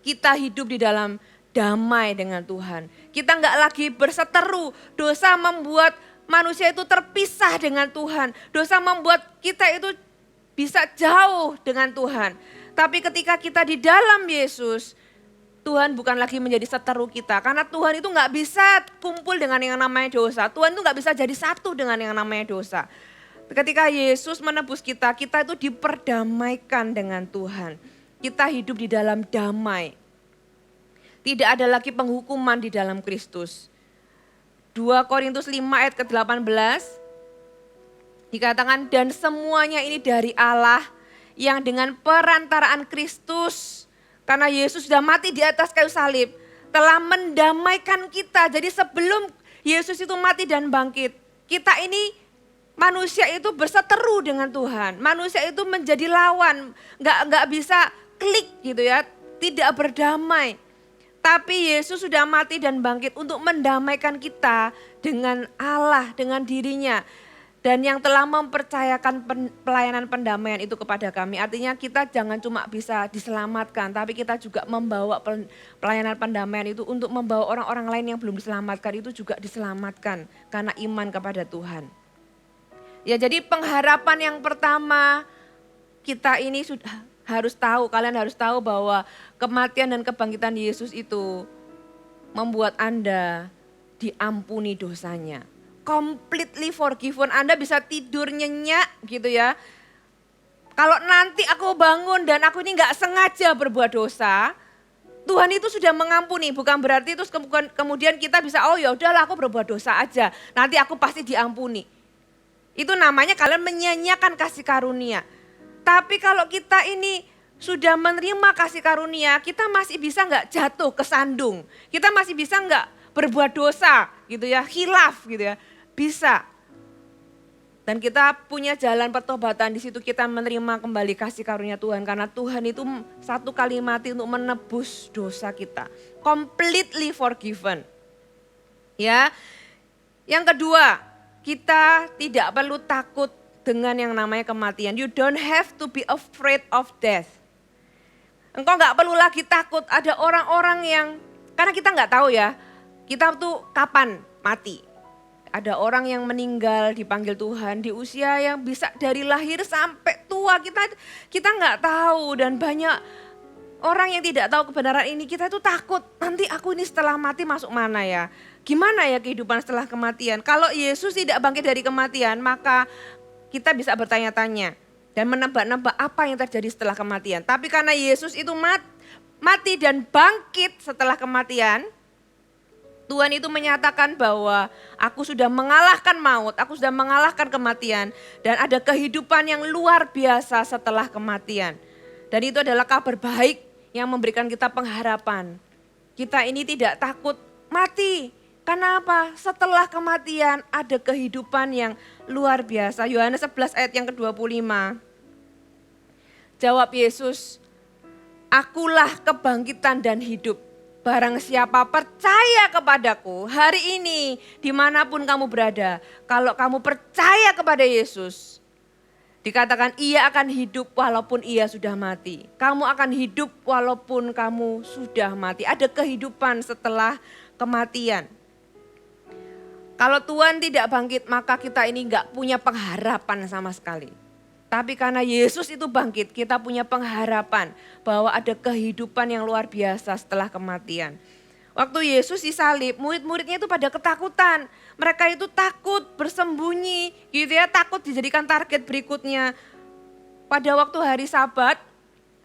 Kita hidup di dalam damai dengan Tuhan. Kita nggak lagi berseteru. Dosa membuat manusia itu terpisah dengan Tuhan. Dosa membuat kita itu bisa jauh dengan Tuhan. Tapi ketika kita di dalam Yesus, Tuhan bukan lagi menjadi seteru kita. Karena Tuhan itu gak bisa kumpul dengan yang namanya dosa. Tuhan itu gak bisa jadi satu dengan yang namanya dosa. Ketika Yesus menebus kita, kita itu diperdamaikan dengan Tuhan. Kita hidup di dalam damai. Tidak ada lagi penghukuman di dalam Kristus. 2 Korintus 5 ayat ke-18 dikatakan, dan semuanya ini dari Allah yang dengan perantaraan Kristus, karena Yesus sudah mati di atas kayu salib, telah mendamaikan kita. Jadi sebelum Yesus itu mati dan bangkit, kita ini manusia itu berseteru dengan Tuhan. Manusia itu menjadi lawan, nggak bisa klik gitu ya, tidak berdamai. Tapi Yesus sudah mati dan bangkit untuk mendamaikan kita dengan Allah, dengan dirinya. Dan yang telah mempercayakan pelayanan pendamaian itu kepada kami. Artinya kita jangan cuma bisa diselamatkan, tapi kita juga membawa pelayanan pendamaian itu untuk membawa orang-orang lain yang belum diselamatkan itu juga diselamatkan karena iman kepada Tuhan. Ya, jadi pengharapan yang pertama, kita ini sudah kalian harus tahu bahwa kematian dan kebangkitan Yesus itu membuat Anda diampuni dosanya. Completely forgiven, Anda bisa tidur nyenyak gitu ya. Kalau nanti aku bangun dan aku ini gak sengaja berbuat dosa, Tuhan itu sudah mengampuni, bukan berarti terus kemudian kita bisa, oh ya udahlah aku berbuat dosa aja, nanti aku pasti diampuni. Itu namanya kalian menyanyiakan kasih karunia. Tapi kalau kita ini sudah menerima kasih karunia, kita masih bisa nggak jatuh ke sandung? Kita masih bisa nggak berbuat dosa gitu ya, khilaf gitu ya? Bisa. Dan kita punya jalan pertobatan, di situ kita menerima kembali kasih karunia Tuhan. Karena Tuhan itu satu kali mati untuk menebus dosa kita. Completely forgiven. Ya. Yang kedua, kita tidak perlu takut dengan yang namanya kematian. You don't have to be afraid of death. Engkau nggak perlu lagi takut. Ada orang-orang yang, karena kita nggak tahu ya, kita tuh kapan mati. Ada orang yang meninggal dipanggil Tuhan di usia yang bisa dari lahir sampai tua. Kita nggak tahu, dan banyak orang yang tidak tahu kebenaran ini. Kita tuh takut, nanti aku ini setelah mati masuk mana ya? Gimana ya kehidupan setelah kematian? Kalau Yesus tidak bangkit dari kematian, maka kita bisa bertanya-tanya dan menebak-nebak apa yang terjadi setelah kematian. Tapi karena Yesus itu mati dan bangkit setelah kematian, Tuhan itu menyatakan bahwa aku sudah mengalahkan maut, aku sudah mengalahkan kematian, dan ada kehidupan yang luar biasa setelah kematian. Dan itu adalah kabar baik yang memberikan kita pengharapan. Kita ini tidak takut mati. Karena apa? Setelah kematian ada kehidupan yang luar biasa. Yohanes 11 ayat yang ke-25. Jawab Yesus, akulah kebangkitan dan hidup. Barang siapa percaya kepadaku hari ini dimanapun kamu berada. Kalau kamu percaya kepada Yesus, dikatakan ia akan hidup walaupun ia sudah mati. Kamu akan hidup walaupun kamu sudah mati. Ada kehidupan setelah kematian. Kalau Tuhan tidak bangkit, maka kita ini enggak punya pengharapan sama sekali. Tapi karena Yesus itu bangkit, kita punya pengharapan bahwa ada kehidupan yang luar biasa setelah kematian. Waktu Yesus disalib, murid-muridnya itu pada ketakutan. Mereka itu takut bersembunyi gitu ya, takut dijadikan target berikutnya. Pada waktu hari Sabat,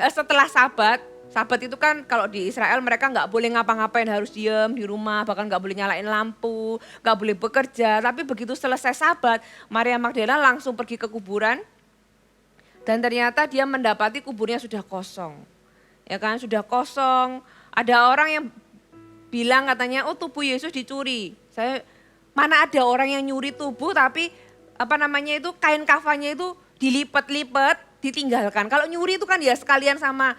setelah Sabat itu kan kalau di Israel mereka nggak boleh ngapa-ngapain, harus diam di rumah, bahkan nggak boleh nyalain lampu, nggak boleh bekerja. Tapi begitu selesai Sabat, Maria Magdalena langsung pergi ke kuburan dan ternyata dia mendapati kuburnya sudah kosong. Ya kan, sudah kosong. Ada orang yang bilang katanya, oh tubuh Yesus dicuri. Mana ada orang yang nyuri tubuh tapi kain kafannya itu dilipat-lipat, ditinggalkan. Kalau nyuri itu kan ya sekalian sama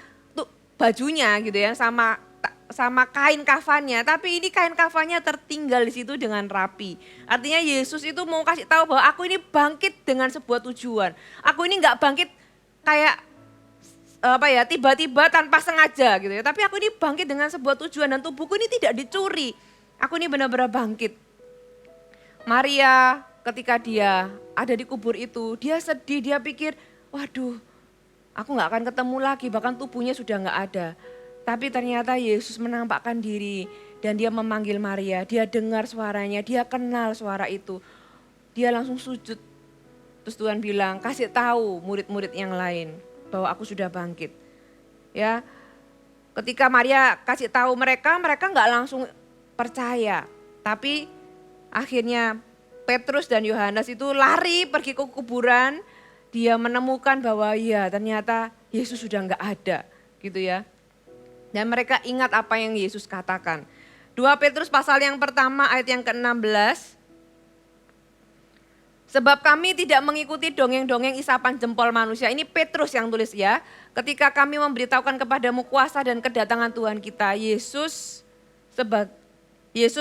bajunya gitu ya, sama kain kafannya. Tapi ini kain kafannya tertinggal di situ dengan rapi. Artinya Yesus itu mau kasih tahu bahwa aku ini bangkit dengan sebuah tujuan. Aku ini nggak bangkit kayak tiba-tiba tanpa sengaja gitu ya. Tapi aku ini bangkit dengan sebuah tujuan dan tubuhku ini tidak dicuri. Aku ini benar-benar bangkit. Maria ketika dia ada di kubur itu, dia sedih, dia pikir, waduh, aku gak akan ketemu lagi, bahkan tubuhnya sudah gak ada. Tapi ternyata Yesus menampakkan diri dan dia memanggil Maria. Dia dengar suaranya, dia kenal suara itu. Dia langsung sujud. Terus Tuhan bilang, kasih tahu murid-murid yang lain bahwa aku sudah bangkit. Ya, ketika Maria kasih tahu mereka gak langsung percaya. Tapi akhirnya Petrus dan Yohanes itu lari pergi ke kuburan. Dia menemukan bahwa ya ternyata Yesus sudah enggak ada gitu ya. Dan mereka ingat apa yang Yesus katakan. 2 Petrus pasal yang pertama ayat yang ke-16. Sebab kami tidak mengikuti dongeng-dongeng isapan jempol manusia. Ini Petrus yang tulis ya. Ketika kami memberitahukan kepadamu kuasa dan kedatangan Tuhan kita, Yesus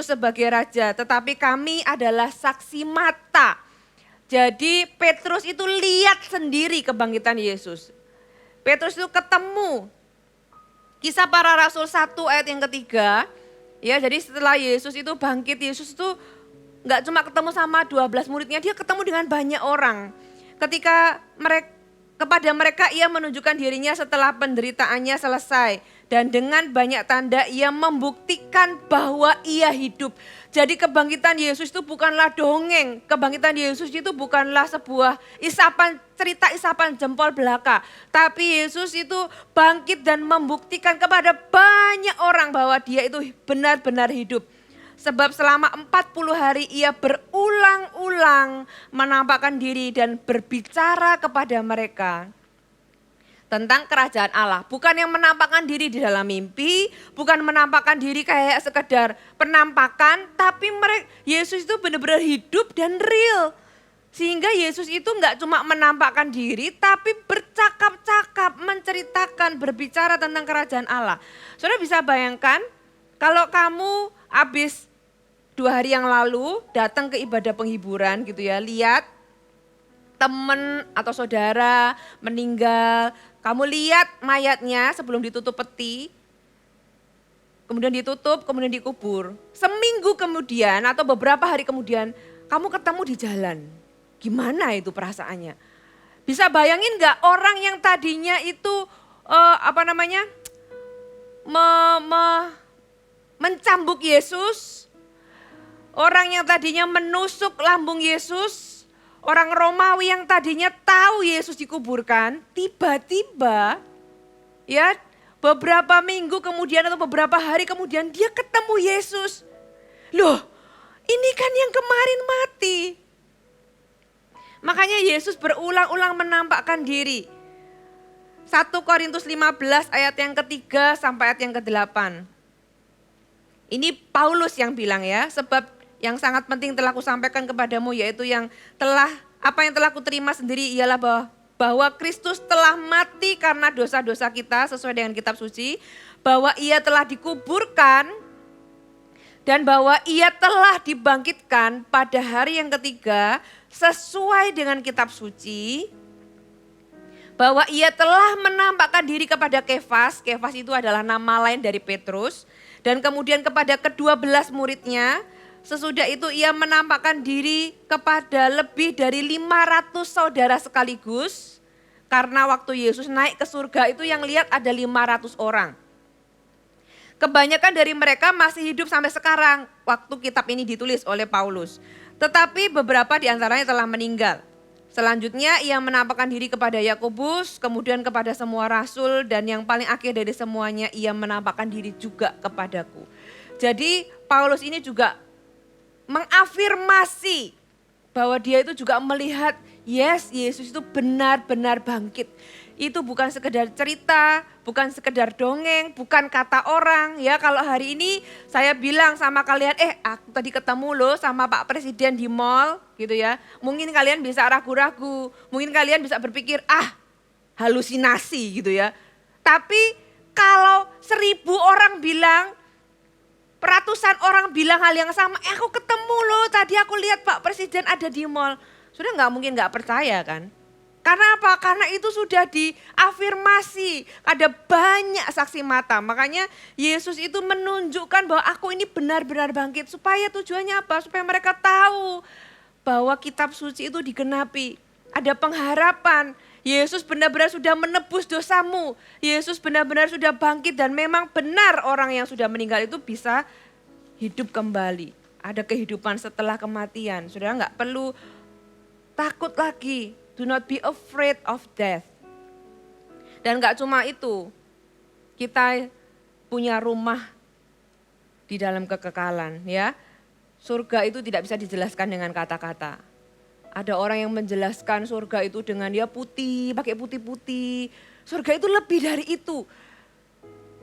sebagai Raja. Tetapi kami adalah saksi mata. Jadi Petrus itu lihat sendiri kebangkitan Yesus. Petrus itu ketemu. Kisah Para Rasul 1 ayat yang ketiga. Ya, jadi setelah Yesus itu bangkit, Yesus itu gak cuma ketemu sama 12 muridnya, dia ketemu dengan banyak orang. Ketika Kepada mereka ia menunjukkan dirinya setelah penderitaannya selesai. Dan dengan banyak tanda ia membuktikan bahwa ia hidup. Jadi kebangkitan Yesus itu bukanlah dongeng. Kebangkitan Yesus itu bukanlah sebuah cerita isapan jempol belaka. Tapi Yesus itu bangkit dan membuktikan kepada banyak orang bahwa dia itu benar-benar hidup. Sebab selama 40 hari ia berulang-ulang menampakkan diri dan berbicara kepada mereka tentang kerajaan Allah. Bukan yang menampakkan diri di dalam mimpi, bukan menampakkan diri kayak sekedar penampakan, tapi Yesus itu benar-benar hidup dan real. Sehingga Yesus itu enggak cuma menampakkan diri, tapi bercakap-cakap, menceritakan, berbicara tentang kerajaan Allah. Saudara bisa bayangkan, kalau kamu habis 2 hari yang lalu datang ke ibadah penghiburan gitu ya, lihat teman atau saudara meninggal, kamu lihat mayatnya sebelum ditutup peti, kemudian ditutup, kemudian dikubur. Seminggu kemudian atau beberapa hari kemudian kamu ketemu di jalan. Gimana itu perasaannya? Bisa bayangin gak orang yang tadinya itu mencambuk Yesus, orang yang tadinya menusuk lambung Yesus, orang Romawi yang tadinya tahu Yesus dikuburkan, tiba-tiba ya beberapa minggu kemudian atau beberapa hari kemudian dia ketemu Yesus. Loh, ini kan yang kemarin mati. Makanya Yesus berulang-ulang menampakkan diri. 1 Korintus 15 ayat yang ketiga sampai ayat yang ke-8. Ini Paulus yang bilang ya, sebab yang sangat penting telah kusampaikan kepadamu yaitu apa yang telah kuterima sendiri ialah bahwa Kristus telah mati karena dosa-dosa kita sesuai dengan kitab suci, bahwa ia telah dikuburkan dan bahwa ia telah dibangkitkan pada hari yang ketiga sesuai dengan kitab suci, bahwa ia telah menampakkan diri kepada Kefas itu adalah nama lain dari Petrus, dan kemudian kepada ke-12 muridnya. Sesudah itu ia menampakkan diri kepada lebih dari 500 saudara sekaligus. Karena waktu Yesus naik ke surga itu yang lihat ada 500 orang. Kebanyakan dari mereka masih hidup sampai sekarang waktu kitab ini ditulis oleh Paulus. Tetapi beberapa di antaranya telah meninggal. Selanjutnya ia menampakkan diri kepada Yakobus, kemudian kepada semua rasul, dan yang paling akhir dari semuanya ia menampakkan diri juga kepadaku. Jadi Paulus ini juga mengafirmasi bahwa dia itu juga melihat Yesus itu benar-benar bangkit. Itu bukan sekedar cerita, bukan sekedar dongeng, bukan kata orang. Ya kalau hari ini saya bilang sama kalian, aku tadi ketemu loh sama Pak Presiden di mall gitu ya. Mungkin kalian bisa ragu-ragu, mungkin kalian bisa berpikir halusinasi gitu ya. Tapi kalau 1000 orang bilang, ratusan orang bilang hal yang sama, aku ketemu loh tadi aku lihat Pak Presiden ada di mall. Sudah nggak mungkin nggak percaya kan? Karena apa? Karena itu sudah diafirmasi, ada banyak saksi mata. Makanya Yesus itu menunjukkan bahwa aku ini benar-benar bangkit. Supaya tujuannya apa? Supaya mereka tahu bahwa kitab suci itu digenapi. Ada pengharapan. Yesus benar-benar sudah menebus dosamu. Yesus benar-benar sudah bangkit dan memang benar orang yang sudah meninggal itu bisa hidup kembali. Ada kehidupan setelah kematian. Saudara nggak perlu takut lagi. Do not be afraid of death. Dan gak cuma itu, kita punya rumah di dalam kekekalan ya. Surga itu tidak bisa dijelaskan dengan kata-kata. Ada orang yang menjelaskan surga itu dengan dia putih, pakai putih-putih. Surga itu lebih dari itu.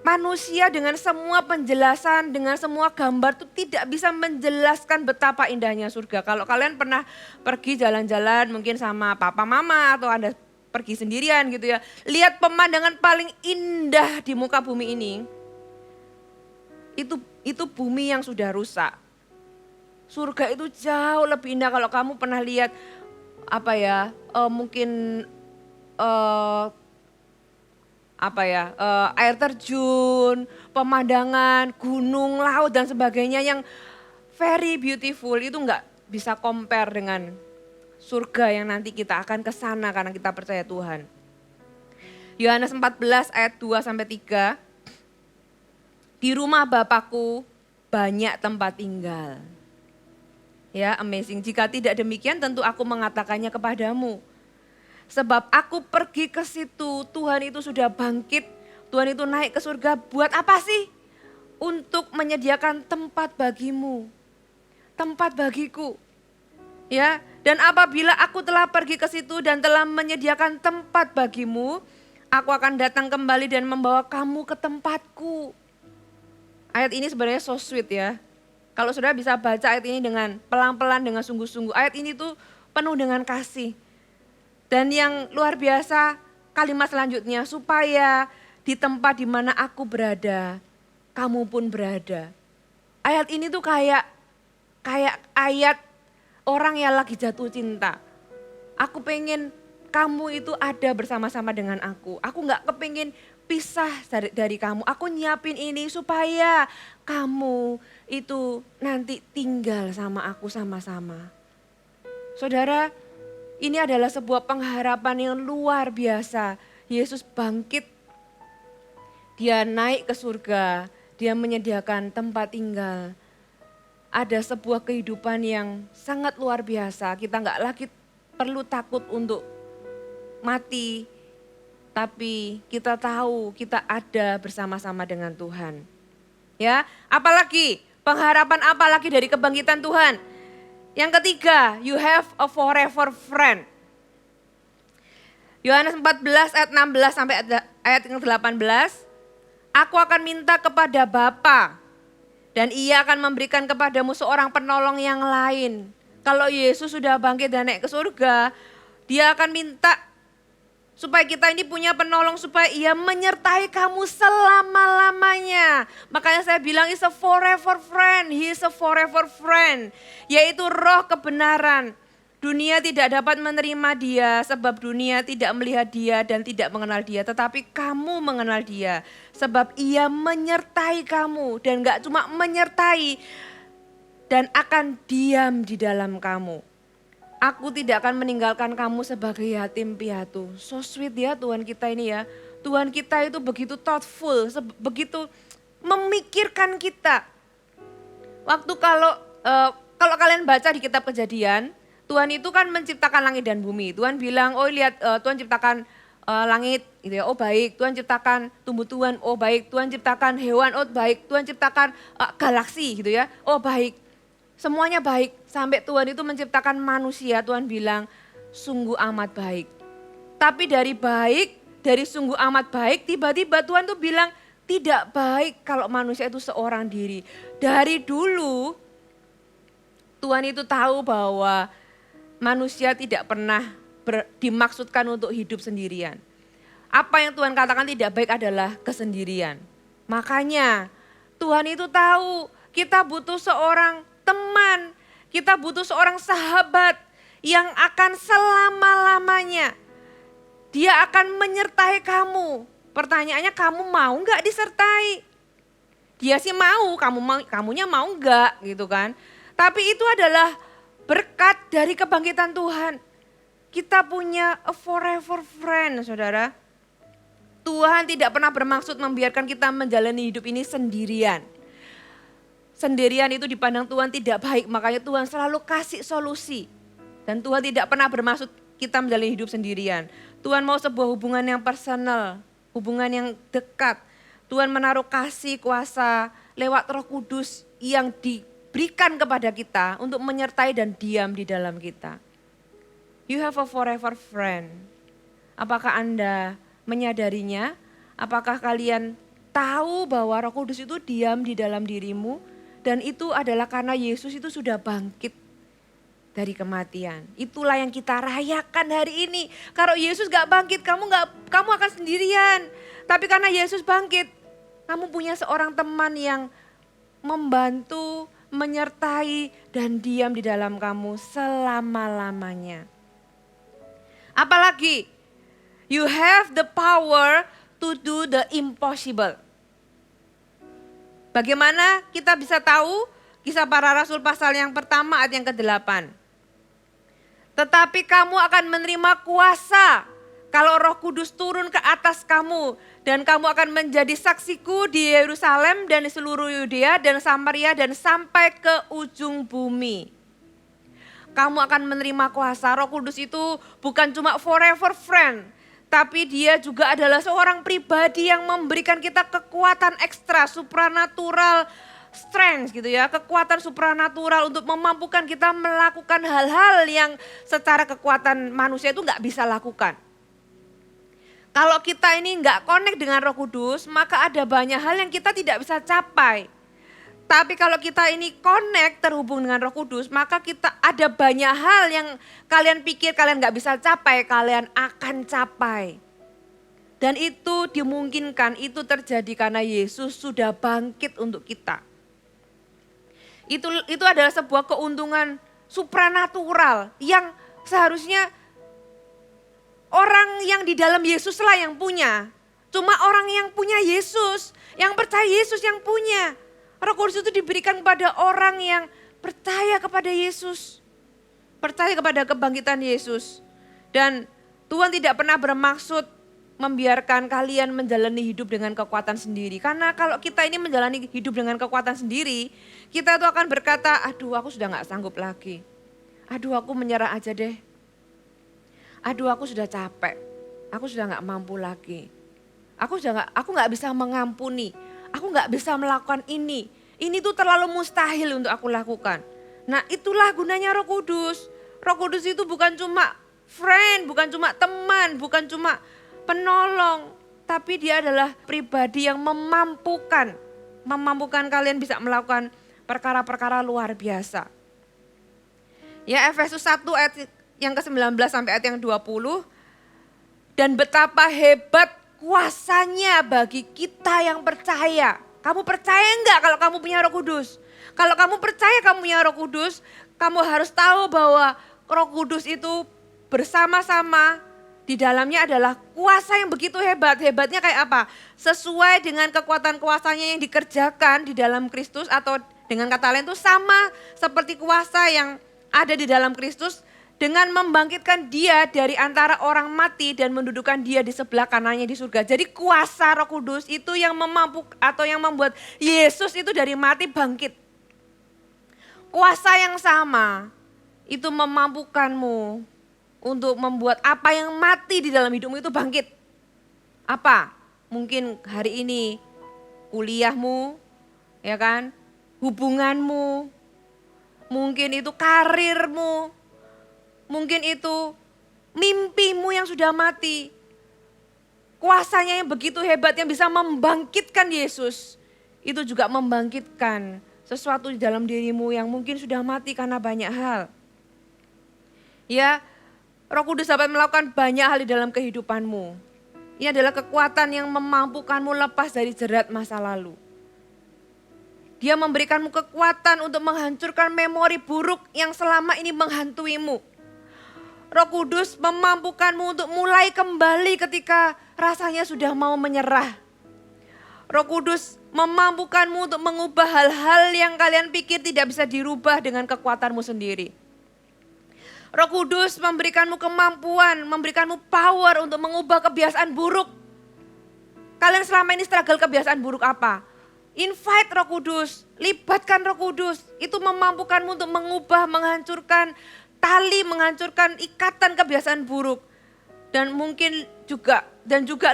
Manusia dengan semua penjelasan, dengan semua gambar itu tidak bisa menjelaskan betapa indahnya surga. Kalau kalian pernah pergi jalan-jalan mungkin sama papa mama atau Anda pergi sendirian gitu ya. Lihat pemandangan paling indah di muka bumi ini. Itu bumi yang sudah rusak. Surga itu jauh lebih indah kalau kamu pernah lihat air terjun, pemandangan, gunung, laut dan sebagainya yang very beautiful. Itu enggak bisa compare dengan surga yang nanti kita akan ke sana karena kita percaya Tuhan. Yohanes 14 ayat 2 sampai 3. Di rumah Bapakku banyak tempat tinggal. Ya, amazing. Jika tidak demikian tentu aku mengatakannya kepadamu. Sebab aku pergi ke situ, Tuhan itu sudah bangkit, Tuhan itu naik ke surga. Buat apa sih? Untuk menyediakan tempat bagimu, tempat bagiku. Ya, dan apabila aku telah pergi ke situ dan telah menyediakan tempat bagimu, aku akan datang kembali dan membawa kamu ke tempatku. Ayat ini sebenarnya so sweet ya. Kalau saudara bisa baca ayat ini dengan pelan-pelan, dengan sungguh-sungguh. Ayat ini tuh penuh dengan kasih. Dan yang luar biasa kalimat selanjutnya, supaya di tempat di mana aku berada, kamu pun berada. Ayat ini tuh kayak ayat orang yang lagi jatuh cinta. Aku pengen kamu itu ada bersama-sama dengan aku. Aku gak kepingin pisah dari kamu. Aku nyiapin ini supaya kamu itu nanti tinggal sama aku sama-sama. Saudara, ini adalah sebuah pengharapan yang luar biasa. Yesus bangkit, dia naik ke surga, dia menyediakan tempat tinggal. Ada sebuah kehidupan yang sangat luar biasa. Kita gak lagi perlu takut untuk mati, tapi kita tahu kita ada bersama-sama dengan Tuhan. Ya, apalagi pengharapan apa lagi dari kebangkitan Tuhan? Yang ketiga, you have a forever friend. Yohanes 14 ayat 16 sampai ayat 18. Aku akan minta kepada Bapa dan ia akan memberikan kepadamu seorang penolong yang lain. Kalau Yesus sudah bangkit dan naik ke surga, dia akan minta supaya kita ini punya penolong, supaya ia menyertai kamu selama-lamanya. Makanya saya bilang is a forever friend, he is a forever friend. Yaitu roh kebenaran. Dunia tidak dapat menerima dia sebab dunia tidak melihat dia dan tidak mengenal dia. Tetapi kamu mengenal dia sebab ia menyertai kamu. Dan gak cuma menyertai dan akan diam di dalam kamu. Aku tidak akan meninggalkan kamu sebagai yatim piatu. So sweet ya Tuhan kita ini ya. Tuhan kita itu begitu thoughtful, begitu memikirkan kita. Waktu kalau kalian baca di kitab Kejadian, Tuhan itu kan menciptakan langit dan bumi. Tuhan bilang, oh lihat Tuhan ciptakan langit, gitu ya. Oh baik. Tuhan ciptakan tumbuh-tumbuhan, oh baik. Tuhan ciptakan hewan, oh baik. Tuhan ciptakan galaksi, gitu ya. Oh baik. Semuanya baik, sampai Tuhan itu menciptakan manusia, Tuhan bilang sungguh amat baik. Tapi dari sungguh amat baik, tiba-tiba Tuhan tuh bilang tidak baik kalau manusia itu seorang diri. Dari dulu Tuhan itu tahu bahwa manusia tidak pernah dimaksudkan untuk hidup sendirian. Apa yang Tuhan katakan tidak baik adalah kesendirian. Makanya Tuhan itu tahu kita butuh seorang teman, kita butuh seorang sahabat yang akan selama-lamanya. Dia akan menyertai kamu. Pertanyaannya kamu mau gak disertai? Dia sih mau, kamunya mau gak gitu kan. Tapi itu adalah berkat dari kebangkitan Tuhan. Kita punya a forever friend saudara. Tuhan tidak pernah bermaksud membiarkan kita menjalani hidup ini sendirian. Sendirian itu dipandang Tuhan tidak baik, makanya Tuhan selalu kasih solusi. Dan Tuhan tidak pernah bermaksud kita menjalani hidup sendirian. Tuhan mau sebuah hubungan yang personal, hubungan yang dekat. Tuhan menaruh kasih kuasa lewat Roh Kudus yang diberikan kepada kita untuk menyertai dan diam di dalam kita. You have a forever friend. Apakah Anda menyadarinya? Apakah kalian tahu bahwa Roh Kudus itu diam di dalam dirimu? Dan itu adalah karena Yesus itu sudah bangkit dari kematian. Itulah yang kita rayakan hari ini. Kalau Yesus gak bangkit, kamu akan sendirian. Tapi karena Yesus bangkit, kamu punya seorang teman yang membantu, menyertai, dan diam di dalam kamu selama-lamanya. Apalagi, you have the power to do the impossible. Bagaimana kita bisa tahu? Kisah Para Rasul pasal yang pertama ayat yang ke-8. Tetapi kamu akan menerima kuasa Kalau Roh Kudus turun ke atas kamu dan kamu akan menjadi saksiku di Yerusalem dan di seluruh Yudea dan Samaria dan sampai ke ujung bumi. Kamu akan menerima kuasa. Roh Kudus itu bukan cuma forever friend, tapi dia juga adalah seorang pribadi yang memberikan kita kekuatan ekstra, supranatural strength gitu ya. Kekuatan supranatural untuk memampukan kita melakukan hal-hal yang secara kekuatan manusia itu nggak bisa lakukan. Kalau kita ini nggak connect dengan Roh Kudus, maka ada banyak hal yang kita tidak bisa capai. Tapi kalau kita ini connect, terhubung dengan Roh Kudus, maka kita ada banyak hal yang kalian pikir kalian nggak bisa capai, kalian akan capai. Dan itu dimungkinkan, itu terjadi karena Yesus sudah bangkit untuk kita. Itu adalah sebuah keuntungan supranatural yang seharusnya orang yang di dalam Yesuslah yang punya. Cuma orang yang punya Yesus, yang percaya Yesus yang punya. Roh Kudus itu diberikan kepada orang yang percaya kepada Yesus. Percaya kepada kebangkitan Yesus. Dan Tuhan tidak pernah bermaksud membiarkan kalian menjalani hidup dengan kekuatan sendiri. Karena kalau kita ini menjalani hidup dengan kekuatan sendiri, kita tuh akan berkata, aduh aku sudah gak sanggup lagi. Aduh aku menyerah aja deh. Aduh aku sudah capek, aku sudah gak mampu lagi. Aku gak bisa mengampuni, aku gak bisa melakukan ini. Ini tuh terlalu mustahil untuk aku lakukan. Nah itulah gunanya Roh Kudus. Roh Kudus itu bukan cuma friend, bukan cuma teman, bukan cuma penolong. Tapi dia adalah pribadi yang memampukan kalian bisa melakukan perkara-perkara luar biasa. Ya Efesus 1 ayat yang ke-19 sampai ayat yang 20. Dan betapa hebat kuasanya bagi kita yang percaya. Kamu percaya enggak kalau kamu punya Roh Kudus? Kalau kamu percaya kamu punya Roh Kudus, kamu harus tahu bahwa Roh Kudus itu bersama-sama di dalamnya adalah kuasa yang begitu hebat. Hebatnya kayak apa? Sesuai dengan kekuatan kuasanya yang dikerjakan di dalam Kristus, atau dengan kata lain itu sama seperti kuasa yang ada di dalam Kristus, dengan membangkitkan dia dari antara orang mati dan mendudukan dia di sebelah kanannya di surga. Jadi kuasa Roh Kudus itu yang atau yang membuat Yesus itu dari mati bangkit. Kuasa yang sama itu memampukanmu untuk membuat apa yang mati di dalam hidupmu itu bangkit. Apa? Mungkin hari ini kuliahmu, ya kan? Hubunganmu, mungkin itu karirmu, mungkin itu mimpimu yang sudah mati. Kuasanya yang begitu hebat yang bisa membangkitkan Yesus. Itu juga membangkitkan sesuatu di dalam dirimu yang mungkin sudah mati karena banyak hal. Ya, Roh Kudus dapat melakukan banyak hal di dalam kehidupanmu. Ini adalah kekuatan yang memampukanmu lepas dari jerat masa lalu. Dia memberikanmu kekuatan untuk menghancurkan memori buruk yang selama ini menghantuimu. Roh Kudus memampukanmu untuk mulai kembali ketika rasanya sudah mau menyerah. Roh Kudus memampukanmu untuk mengubah hal-hal yang kalian pikir tidak bisa dirubah dengan kekuatanmu sendiri. Roh Kudus memberikanmu kemampuan, memberikanmu power untuk mengubah kebiasaan buruk. Kalian selama ini struggle kebiasaan buruk apa? Invite Roh Kudus, libatkan Roh Kudus. Itu memampukanmu untuk mengubah, menghancurkan tali, menghancurkan ikatan kebiasaan buruk. Dan mungkin juga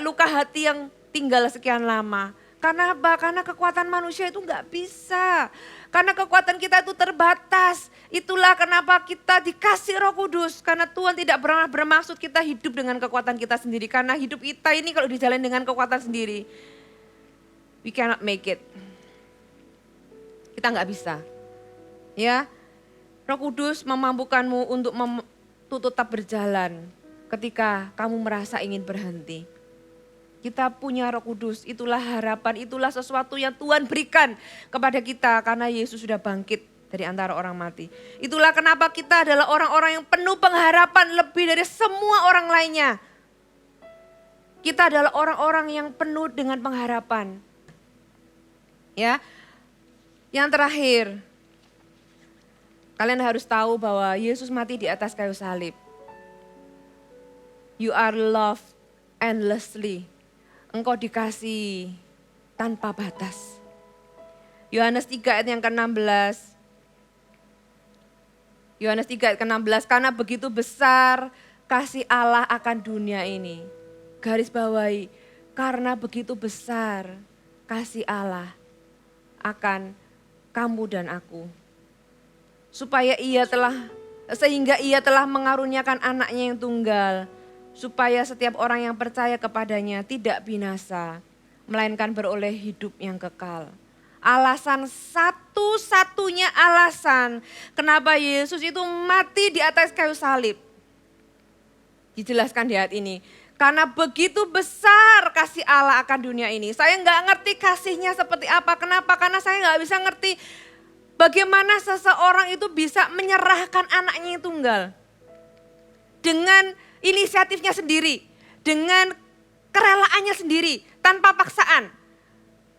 luka hati yang tinggal sekian lama. Karena apa? Karena kekuatan manusia itu nggak bisa. Karena kekuatan kita itu terbatas. Itulah kenapa kita dikasih Roh Kudus. Karena Tuhan tidak pernah bermaksud kita hidup dengan kekuatan kita sendiri. Karena hidup kita ini kalau dijalani dengan kekuatan sendiri, we cannot make it. Kita nggak bisa. Ya, Roh Kudus memampukanmu untuk tetap berjalan ketika kamu merasa ingin berhenti. Kita punya Roh Kudus, itulah harapan, itulah sesuatu yang Tuhan berikan kepada kita karena Yesus sudah bangkit dari antara orang mati. Itulah kenapa kita adalah orang-orang yang penuh pengharapan lebih dari semua orang lainnya. Kita adalah orang-orang yang penuh dengan pengharapan. Ya. Yang terakhir, kalian harus tahu bahwa Yesus mati di atas kayu salib. You are loved endlessly. Engkau dikasihi tanpa batas. Yohanes 3 ayat yang ke-16. Yohanes 3 ayat ke-16, karena begitu besar kasih Allah akan dunia ini. Garis bawahi, karena begitu besar kasih Allah akan kamu dan aku. Sehingga ia telah mengaruniakan anaknya yang tunggal, supaya setiap orang yang percaya kepadanya tidak binasa, melainkan beroleh hidup yang kekal. Alasan satu-satunya alasan kenapa Yesus itu mati di atas kayu salib. Dijelaskan di ayat ini. Karena begitu besar kasih Allah akan dunia ini. Saya nggak ngerti kasihnya seperti apa. Kenapa? Karena saya nggak bisa ngerti bagaimana seseorang itu bisa menyerahkan anaknya yang tunggal. Dengan inisiatifnya sendiri. Dengan kerelaannya sendiri. Tanpa paksaan.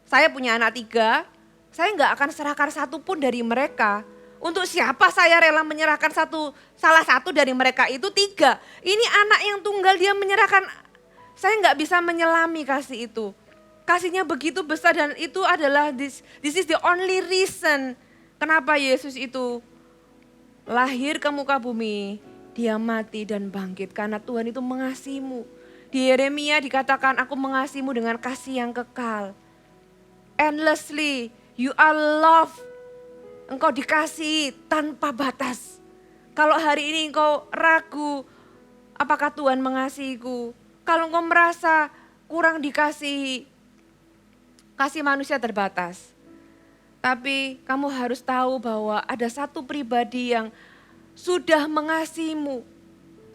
Saya punya anak 3, saya nggak akan serahkan satu pun dari mereka. Untuk siapa saya rela menyerahkan salah satu dari mereka itu 3. Ini anak yang tunggal dia menyerahkan, saya nggak bisa menyelami kasih itu. Kasihnya begitu besar dan itu adalah this is the only reason kenapa Yesus itu lahir ke muka bumi. Dia mati dan bangkit karena Tuhan itu mengasihimu. Di Yeremia dikatakan aku mengasihimu dengan kasih yang kekal. Endlessly, you are loved. Engkau dikasihi tanpa batas. Kalau hari ini engkau ragu, apakah Tuhan mengasihiku? Kalau engkau merasa kurang dikasihi, kasih manusia terbatas. Tapi kamu harus tahu bahwa ada satu pribadi yang sudah mengasihimu,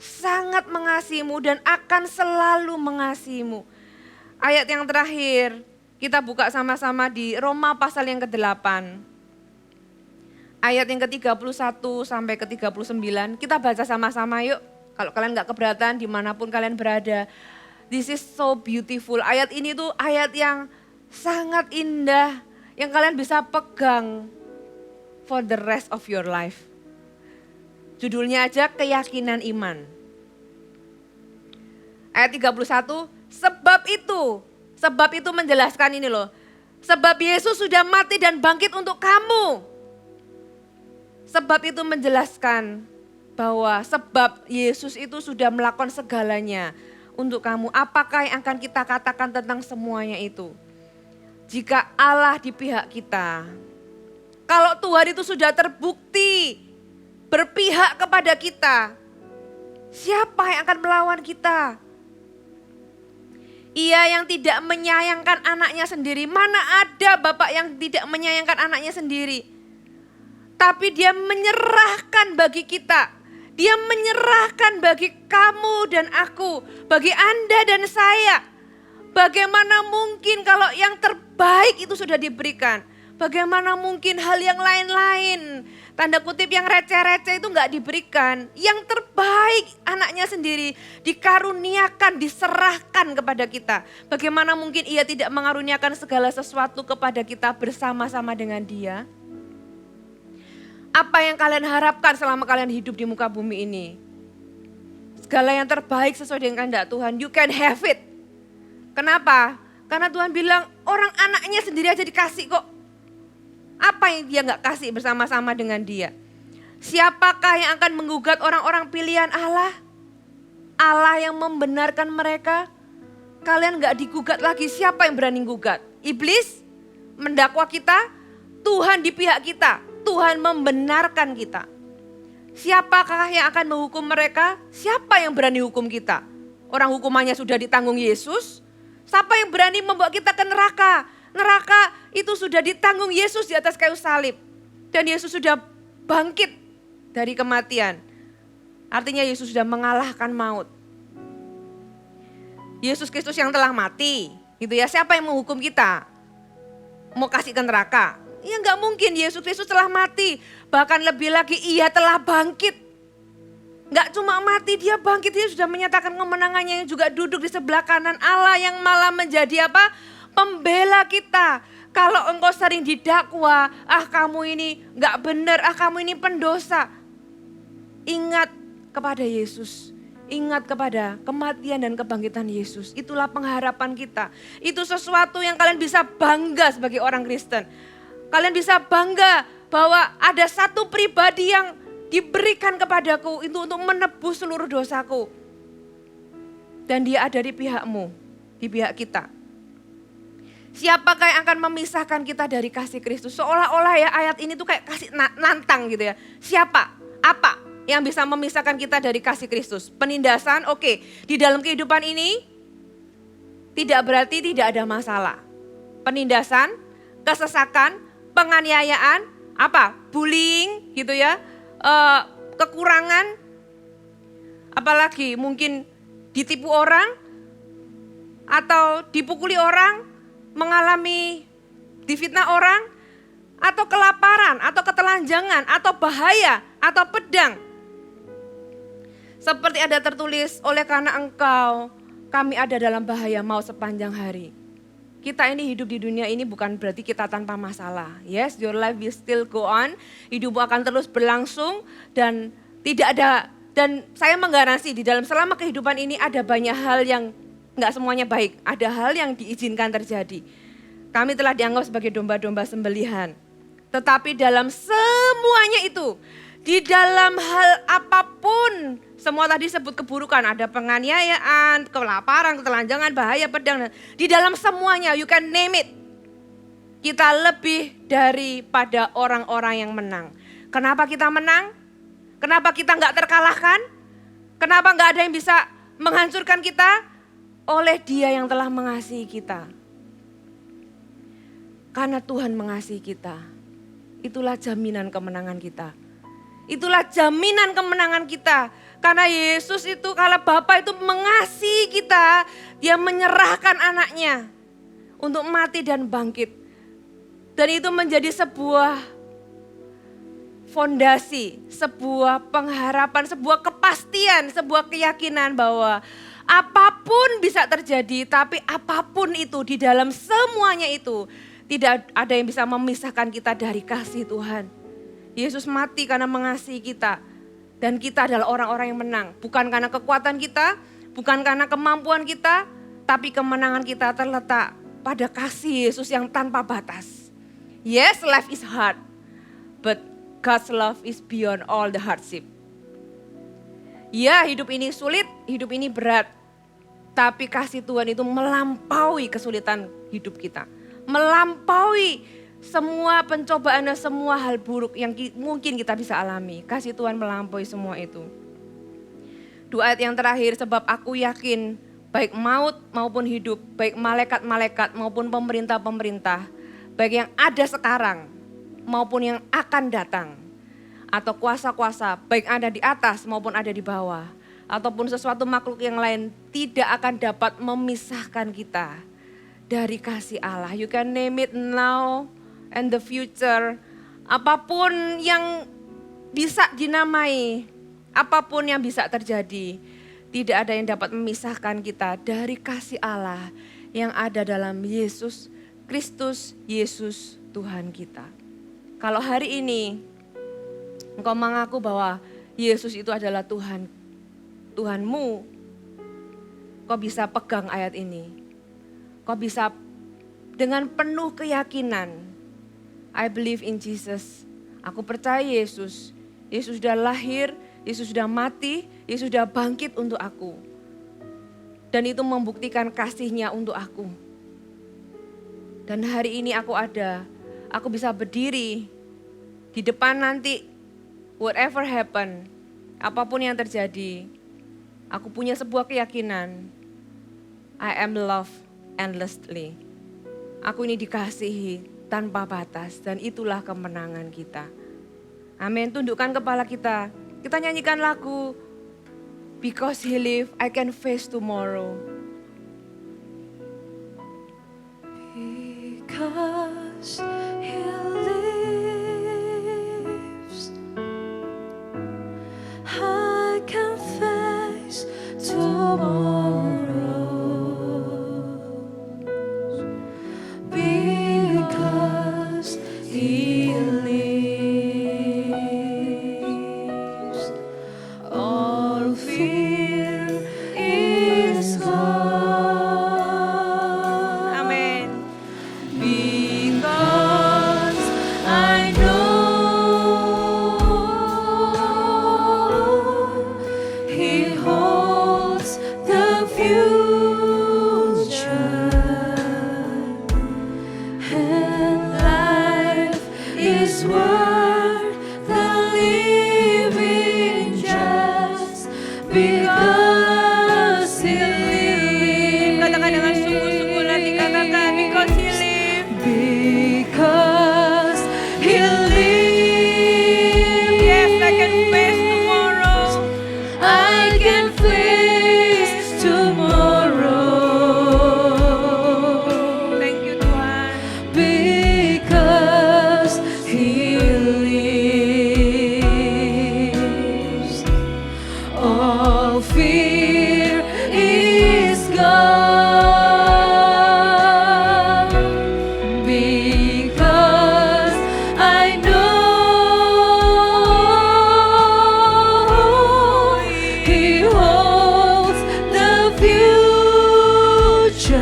sangat mengasihimu dan akan selalu mengasihimu. Ayat yang terakhir, kita buka sama-sama di Roma pasal yang ke-8. Ayat yang ke-31 sampai ke-39. Kita baca sama-sama yuk. Kalau kalian gak keberatan dimanapun kalian berada. This is so beautiful. Ayat ini tuh ayat yang sangat indah. Yang kalian bisa pegang for the rest of your life. Judulnya aja keyakinan iman. Ayat 31, Sebab itu menjelaskan ini loh. Sebab Yesus sudah mati dan bangkit untuk kamu. Sebab itu menjelaskan bahwa sebab Yesus itu sudah melakukan segalanya untuk kamu. Apakah yang akan kita katakan tentang semuanya itu? Jika Allah di pihak kita. Kalau Tuhan itu sudah terbukti berpihak kepada kita. Siapa yang akan melawan kita? Ia yang tidak menyayangkan anaknya sendiri. Mana ada bapak yang tidak menyayangkan anaknya sendiri. Tapi dia menyerahkan bagi kita. Dia menyerahkan bagi kamu dan aku. Bagi Anda dan saya. Bagaimana mungkin kalau yang terbaik itu sudah diberikan. Bagaimana mungkin hal yang lain-lain, tanda kutip yang receh-receh itu enggak diberikan. Yang terbaik anaknya sendiri dikaruniakan, diserahkan kepada kita. Bagaimana mungkin ia tidak mengaruniakan segala sesuatu kepada kita bersama-sama dengan dia? Apa yang kalian harapkan selama kalian hidup di muka bumi ini? Segala yang terbaik sesuai dengan kehendak Tuhan, you can have it. Kenapa? Karena Tuhan bilang orang anaknya sendiri aja dikasih kok. Apa yang dia gak kasih bersama-sama dengan dia? Siapakah yang akan menggugat orang-orang pilihan Allah? Allah yang membenarkan mereka. Kalian gak digugat lagi, siapa yang berani gugat? Iblis mendakwa kita, Tuhan di pihak kita. Tuhan membenarkan kita. Siapakah yang akan menghukum mereka? Siapa yang berani hukum kita? Orang hukumannya sudah ditanggung Yesus. Siapa yang berani membawa kita ke neraka? Neraka itu sudah ditanggung Yesus di atas kayu salib. Dan Yesus sudah bangkit dari kematian. Artinya Yesus sudah mengalahkan maut. Yesus Kristus yang telah mati. Gitu ya, siapa yang menghukum kita? Mau kasih ke neraka? Ya enggak mungkin, Yesus Kristus telah mati. Bahkan lebih lagi ia telah bangkit. Enggak cuma mati, dia bangkit. Dia sudah menyatakan kemenangannya yang juga duduk di sebelah kanan Allah yang malah menjadi apa? Pembela kita. Kalau engkau sering didakwa, kamu ini gak benar, kamu ini pendosa. Ingat kepada Yesus. Ingat kepada kematian dan kebangkitan Yesus. Itulah pengharapan kita. Itu sesuatu yang kalian bisa bangga sebagai orang Kristen. Kalian bisa bangga bahwa ada satu pribadi yang diberikan kepadaku itu untuk menebus seluruh dosaku. Dan dia ada di pihakmu, di pihak kita. Siapakah yang akan memisahkan kita dari kasih Kristus? Seolah-olah ya ayat ini tuh kayak kasih nantang gitu ya. Siapa? Apa yang bisa memisahkan kita dari kasih Kristus? Penindasan, oke. Di dalam kehidupan ini tidak berarti tidak ada masalah. Penindasan, kesesakan, penganiayaan, apa? Bullying gitu ya. Kekurangan, apalagi mungkin ditipu orang atau dipukuli orang, mengalami difitnah orang, atau kelaparan, atau ketelanjangan, atau bahaya, atau pedang. Seperti ada tertulis, oleh karena engkau, kami ada dalam bahaya maut sepanjang hari. Kita ini hidup di dunia ini bukan berarti kita tanpa masalah. Yes, your life will still go on, hidupmu akan terus berlangsung dan tidak ada, dan saya menggaransi di dalam selama kehidupan ini ada banyak hal yang enggak semuanya baik, ada hal yang diizinkan terjadi. Kami telah dianggap sebagai domba-domba sembelihan. Tetapi dalam semuanya itu, di dalam hal apapun, semua tadi sebut keburukan, ada penganiayaan, kelaparan, ketelanjangan, bahaya, pedang. Di dalam semuanya, you can name it. Kita lebih daripada orang-orang yang menang. Kenapa kita menang? Kenapa kita enggak terkalahkan? Kenapa enggak ada yang bisa menghancurkan kita? Oleh Dia yang telah mengasihi kita. Karena Tuhan mengasihi kita. Itulah jaminan kemenangan kita. Itulah jaminan kemenangan kita. Karena Yesus itu, kalau Bapa itu mengasihi kita, Dia menyerahkan anaknya untuk mati dan bangkit. Dan itu menjadi sebuah fondasi, sebuah pengharapan, sebuah kepastian, sebuah keyakinan bahwa apapun bisa terjadi, tapi apapun itu di dalam semuanya itu tidak ada yang bisa memisahkan kita dari kasih Tuhan. Yesus mati karena mengasihi kita dan kita adalah orang-orang yang menang. Bukan karena kekuatan kita, bukan karena kemampuan kita, tapi kemenangan kita terletak pada kasih Yesus yang tanpa batas. Yes, life is hard, but God's love is beyond all the hardship. Ya, hidup ini sulit, hidup ini berat. Tapi kasih Tuhan itu melampaui kesulitan hidup kita. Melampaui semua pencobaan dan semua hal buruk yang mungkin kita bisa alami. Kasih Tuhan melampaui semua itu. Dua ayat yang terakhir, sebab aku yakin baik maut maupun hidup, baik malaikat-malaikat maupun pemerintah-pemerintah, baik yang ada sekarang maupun yang akan datang, atau kuasa-kuasa baik ada di atas maupun ada di bawah, ataupun sesuatu makhluk yang lain tidak akan dapat memisahkan kita dari kasih Allah. You can name it now and the future. Apapun yang bisa dinamai, apapun yang bisa terjadi, tidak ada yang dapat memisahkan kita dari kasih Allah yang ada dalam Yesus Kristus, Yesus Tuhan kita. Kalau hari ini engkau mengaku bahwa Yesus itu adalah Tuhan, Tuhanmu, kau bisa pegang ayat ini. Kau bisa dengan penuh keyakinan, I believe in Jesus. Aku percaya Yesus. Yesus sudah lahir, Yesus sudah mati, Yesus sudah bangkit untuk aku. Dan itu membuktikan kasih-Nya untuk aku. Dan hari ini aku bisa berdiri di depan nanti, whatever happen, apapun yang terjadi, aku punya sebuah keyakinan, I am loved endlessly. Aku ini dikasihi tanpa batas dan itulah kemenangan kita. Amin. Tundukkan kepala kita. Kita nyanyikan lagu Because He live, I can face tomorrow. Because He lives, I can face tomorrow. Because He lives, all fear Because He lives. Katakan dengan sungguh-sungguh nanti katakan because He lives. Because He lives. Yes, I can face tomorrow. I can face tomorrow. Thank you Tuhan. Because He lives. All fear is gone. Because I know He holds the future,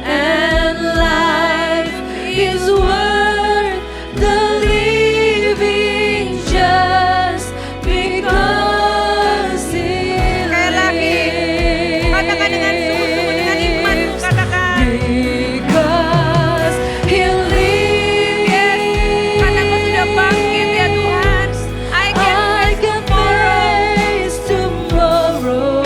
and life is worth the living just because He lives. Katakan dengan sungguh-sungguh dengan imanmu, katakan. Because He lives. Yes. Karena Kau sudah bangkit ya Tuhan. I can face tomorrow.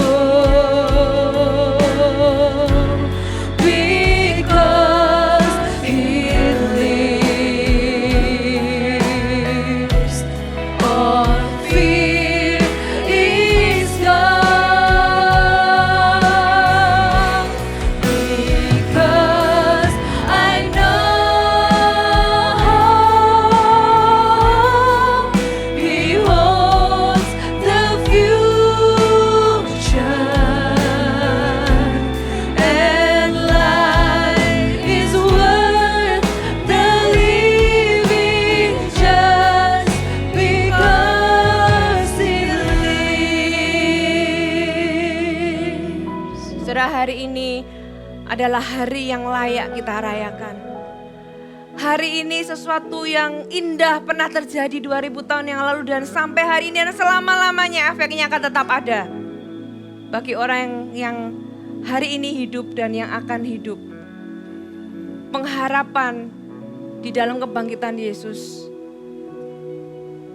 Because He lives. All fear is gone. Because I know He holds the future, and life is worth the living just because He lives. Saudara, hari ini adalah hari yang layak kita rayakan. Hari ini sesuatu yang indah pernah terjadi 2000 tahun yang lalu dan sampai hari ini dan selama-lamanya efeknya akan tetap ada. Bagi orang yang hari ini hidup dan yang akan hidup. Pengharapan di dalam kebangkitan Yesus.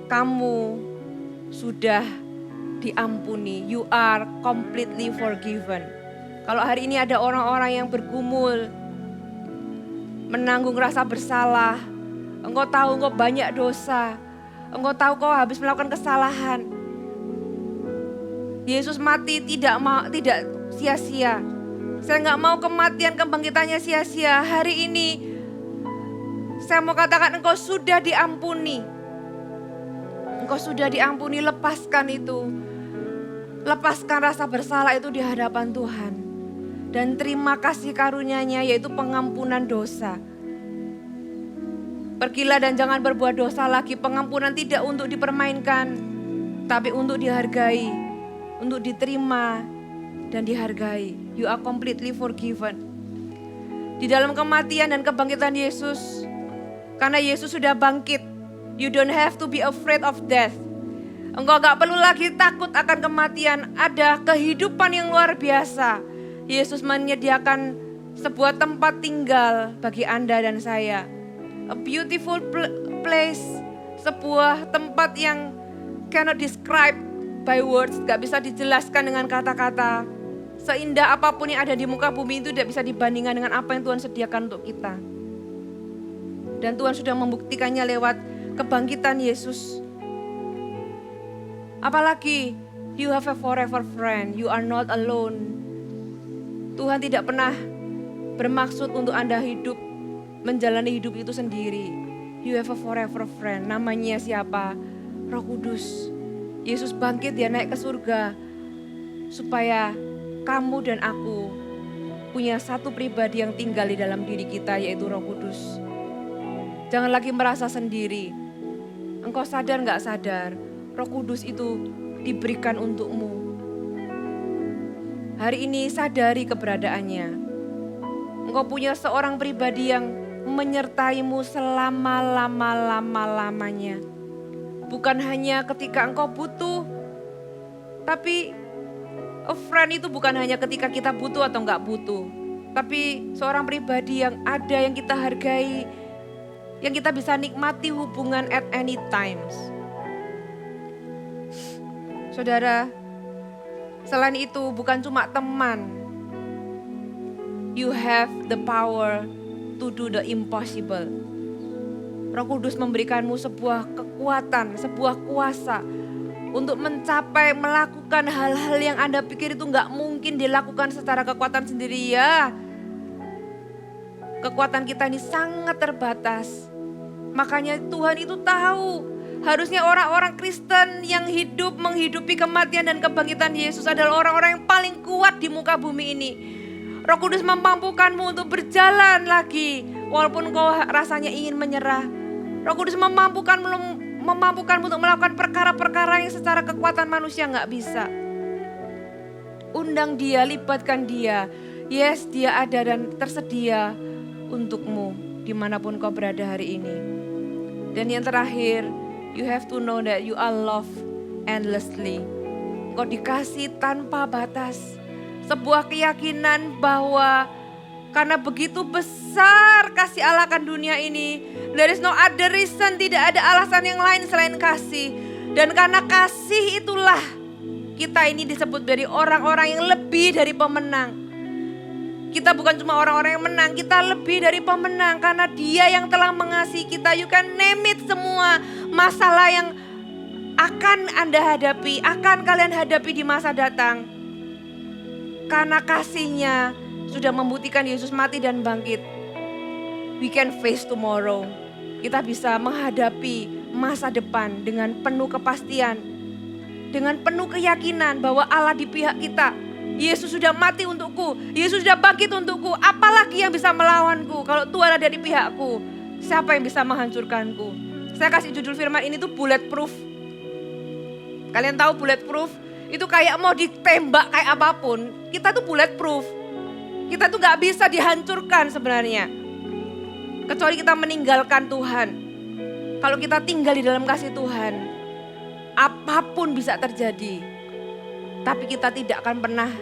Kamu sudah diampuni. You are completely forgiven. Kalau hari ini ada orang-orang yang bergumul, menanggung rasa bersalah, engkau tahu engkau banyak dosa, engkau tahu kau habis melakukan kesalahan. Yesus mati tidak sia-sia. Saya nggak mau kematian kebangkitannya sia-sia. Hari ini saya mau katakan engkau sudah diampuni. Engkau sudah diampuni, lepaskan itu. Lepaskan rasa bersalah itu di hadapan Tuhan. Dan terima kasih karunia-Nya yaitu pengampunan dosa. Pergilah dan jangan berbuat dosa lagi. Pengampunan tidak untuk dipermainkan, tapi untuk dihargai, untuk diterima dan dihargai. You are completely forgiven. Di dalam kematian dan kebangkitan Yesus, karena Yesus sudah bangkit, you don't have to be afraid of death. Engkau gak perlu lagi takut akan kematian. Ada kehidupan yang luar biasa. Yesus menyediakan sebuah tempat tinggal bagi Anda dan saya. A beautiful place. Sebuah tempat yang cannot describe by words. Gak bisa dijelaskan dengan kata-kata. Seindah apapun yang ada di muka bumi itu tidak bisa dibandingkan dengan apa yang Tuhan sediakan untuk kita. Dan Tuhan sudah membuktikannya lewat kebangkitan Yesus. Apalagi, you have a forever friend. You are not alone. Tuhan tidak pernah bermaksud untuk Anda hidup, menjalani hidup itu sendiri. You have a forever friend. Namanya siapa? Roh Kudus. Yesus bangkit, Dia naik ke surga. Supaya kamu dan aku punya satu pribadi yang tinggal di dalam diri kita, yaitu Roh Kudus. Jangan lagi merasa sendiri. Engkau sadar gak sadar, Roh Kudus itu diberikan untukmu. Hari ini sadari keberadaannya. Engkau punya seorang pribadi yang menyertaimu selama-lama-lama-lamanya. Bukan hanya ketika engkau butuh, tapi a friend itu bukan hanya ketika kita butuh atau enggak butuh. Tapi seorang pribadi yang ada, yang kita hargai, yang kita bisa nikmati hubungan at any times. Saudara, selain itu bukan cuma teman. You have the power to do the impossible. Roh Kudus memberikanmu sebuah kekuatan, sebuah kuasa untuk mencapai, melakukan hal-hal yang Anda pikir itu nggak mungkin dilakukan secara kekuatan sendiri ya. Kekuatan kita ini sangat terbatas. Makanya Tuhan itu tahu, harusnya orang-orang Kristen yang hidup menghidupi kematian dan kebangkitan Yesus adalah orang-orang yang paling kuat di muka bumi ini. Roh Kudus memampukanmu untuk berjalan lagi, walaupun kau rasanya ingin menyerah. Roh Kudus memampukanmu untuk melakukan perkara-perkara yang secara kekuatan manusia nggak bisa. Undang dia, libatkan dia. Yes, dia ada dan tersedia untukmu dimanapun kau berada hari ini. Dan yang terakhir, you have to know that you are loved endlessly. Kau dikasih tanpa batas. Sebuah keyakinan bahwa karena begitu besar kasih Allah akan dunia ini, there is no other reason, tidak ada alasan yang lain selain kasih. Dan karena kasih itulah kita ini disebut dari orang-orang yang lebih dari pemenang. Kita bukan cuma orang-orang yang menang, kita lebih dari pemenang karena Dia yang telah mengasihi kita. You can name it, semua masalah yang akan Anda hadapi, akan kalian hadapi di masa datang. Karena kasih-Nya sudah membuktikan Yesus mati dan bangkit. We can face tomorrow. Kita bisa menghadapi masa depan dengan penuh kepastian. Dengan penuh keyakinan bahwa Allah di pihak kita. Yesus sudah mati untukku. Yesus sudah bangkit untukku. Apalagi yang bisa melawanku kalau Tuhan ada di pihakku. Siapa yang bisa menghancurkanku? Saya kasih judul firman ini tuh bulletproof. Kalian tahu bulletproof? Itu kayak mau ditembak kayak apapun. Kita tuh bulletproof. Kita tuh gak bisa dihancurkan sebenarnya. Kecuali kita meninggalkan Tuhan. Kalau kita tinggal di dalam kasih Tuhan, apapun bisa terjadi. Tapi kita tidak akan pernah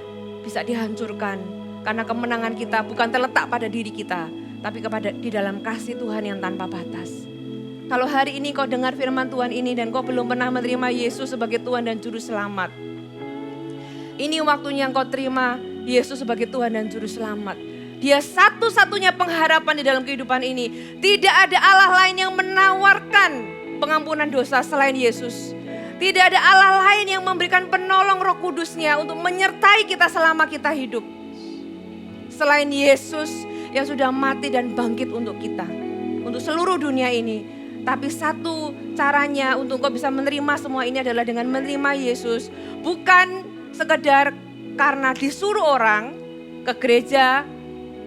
bisa dihancurkan. Karena kemenangan kita bukan terletak pada diri kita, tapi di dalam kasih Tuhan yang tanpa batas. Kalau hari ini kau dengar firman Tuhan ini dan kau belum pernah menerima Yesus sebagai Tuhan dan Juru Selamat. Ini waktunya kau terima Yesus sebagai Tuhan dan Juru Selamat. Dia satu-satunya pengharapan di dalam kehidupan ini. Tidak ada Allah lain yang menawarkan pengampunan dosa selain Yesus. Tidak ada Allah lain yang memberikan penolong Roh Kudus-Nya untuk menyertai kita selama kita hidup. Selain Yesus yang sudah mati dan bangkit untuk kita. Untuk seluruh dunia ini. Tapi satu caranya untuk kau bisa menerima semua ini adalah dengan menerima Yesus. Bukan sekedar karena disuruh orang ke gereja,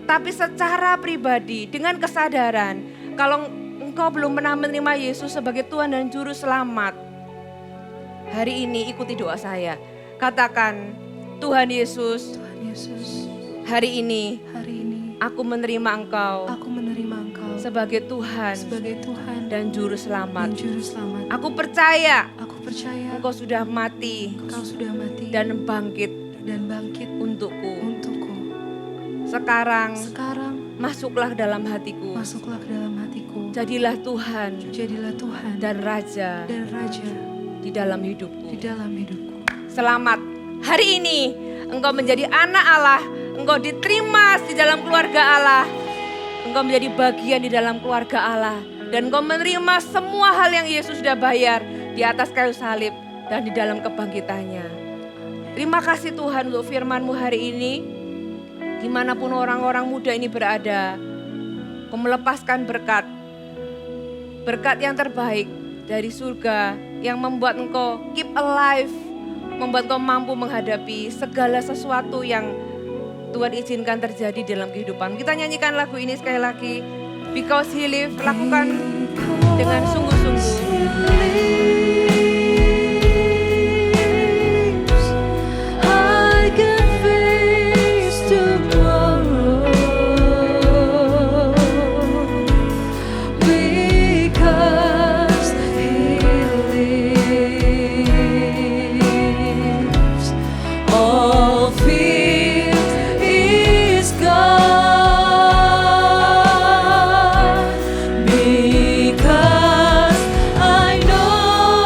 tapi secara pribadi dengan kesadaran kalau engkau belum pernah menerima Yesus sebagai Tuhan dan Juru Selamat, hari ini ikuti doa saya. Katakan, Tuhan Yesus, hari ini aku menerima Engkau, sebagai Tuhan, dan Juru Selamat. Aku percaya, Engkau sudah mati, dan bangkit untukku. Sekarang masuklah dalam hatiku. Jadilah Tuhan dan Raja di dalam hidupku. Selamat, hari ini engkau menjadi anak Allah. Engkau diterima di dalam keluarga Allah. Engkau menjadi bagian di dalam keluarga Allah. Dan engkau menerima semua hal yang Yesus sudah bayar di atas kayu salib dan di dalam kebangkitannya. Terima kasih Tuhan untuk firman-Mu hari ini. Dimanapun orang-orang muda ini berada, Kau melepaskan berkat. Berkat yang terbaik dari surga yang membuat engkau keep alive. Membuat engkau mampu menghadapi segala sesuatu yang Tuhan izinkan terjadi dalam kehidupan. Kita nyanyikan lagu ini sekali lagi. Because He lives, lakukan dengan sungguh-sungguh. Because I know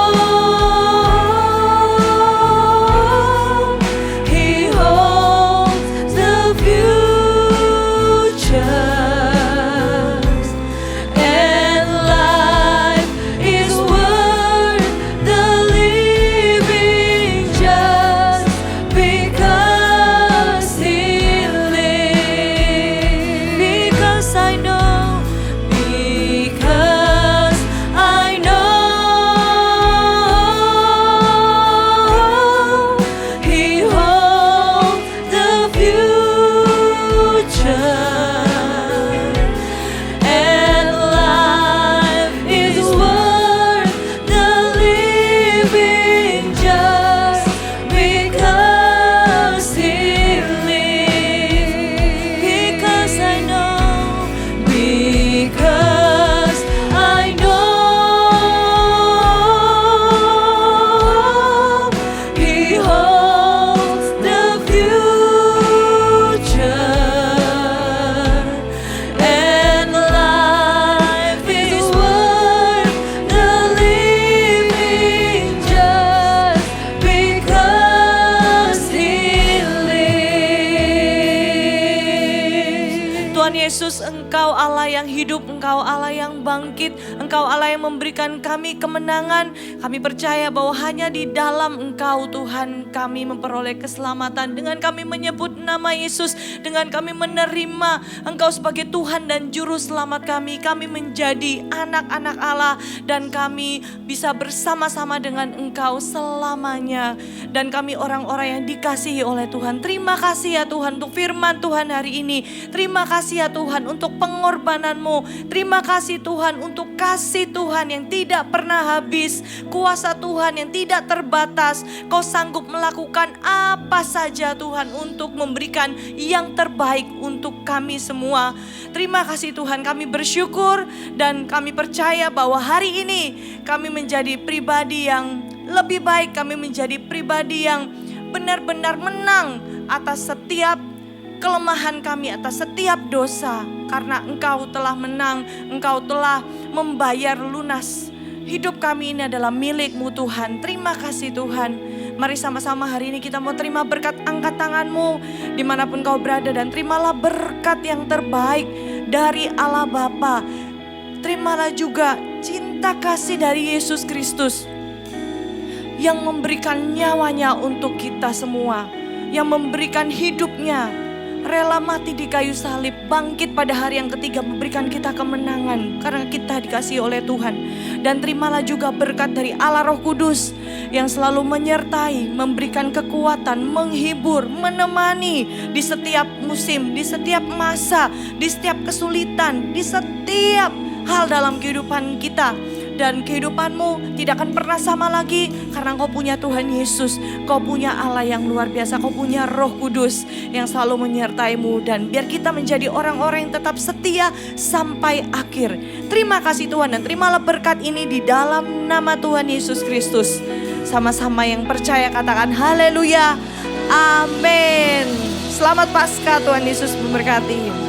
Yesus, Engkau Allah yang hidup, Engkau Allah yang bangkit, Engkau Allah yang memberikan kami kemenangan. Kami percaya bahwa hanya di dalam Engkau Tuhan kami memperoleh keselamatan. Dengan kami menyebut nama Yesus, dengan kami menerima Engkau sebagai Tuhan dan Juru Selamat kami menjadi anak-anak Allah dan kami bisa bersama-sama dengan Engkau selamanya. Dan kami orang-orang yang dikasihi oleh Tuhan. Terima kasih ya Tuhan untuk firman Tuhan hari ini. Terima kasih ya Tuhan untuk pengorbanan-Mu. Terima kasih Tuhan untuk kasih Tuhan yang tidak pernah habis. Kuasa Tuhan yang tidak terbatas. Kau sanggup melakukan apa saja Tuhan untuk memberikan yang terbaik untuk kami semua. Terima kasih Tuhan, kami bersyukur dan kami percaya bahwa hari ini kami menjadi pribadi yang lebih baik. Kami menjadi pribadi yang benar-benar menang atas setiap kelemahan kami, atas setiap dosa. Karena Engkau telah menang, Engkau telah membayar lunas. Hidup kami ini adalah milik-Mu Tuhan. Terima kasih Tuhan. Mari sama-sama hari ini kita mau terima berkat, angkat tangan-Mu dimanapun Kau berada. Dan terimalah berkat yang terbaik dari Allah Bapa. Terimalah juga cinta kasih dari Yesus Kristus yang memberikan nyawanya untuk kita semua, yang memberikan hidupnya, rela mati di kayu salib, bangkit pada hari yang ketiga, memberikan kita kemenangan karena kita dikasihi oleh Tuhan. Dan terimalah juga berkat dari Allah Roh Kudus yang selalu menyertai, memberikan kekuatan, menghibur, menemani di setiap musim, di setiap masa, di setiap kesulitan, di setiap hal dalam kehidupan kita. Dan kehidupanmu tidak akan pernah sama lagi karena Kau punya Tuhan Yesus. Kau punya Allah yang luar biasa. Kau punya Roh Kudus yang selalu menyertai-Mu. Dan biar kita menjadi orang-orang yang tetap setia sampai akhir. Terima kasih Tuhan dan terimalah berkat ini di dalam nama Tuhan Yesus Kristus. Sama-sama yang percaya katakan haleluya. Amin. Selamat Paskah, Tuhan Yesus memberkati.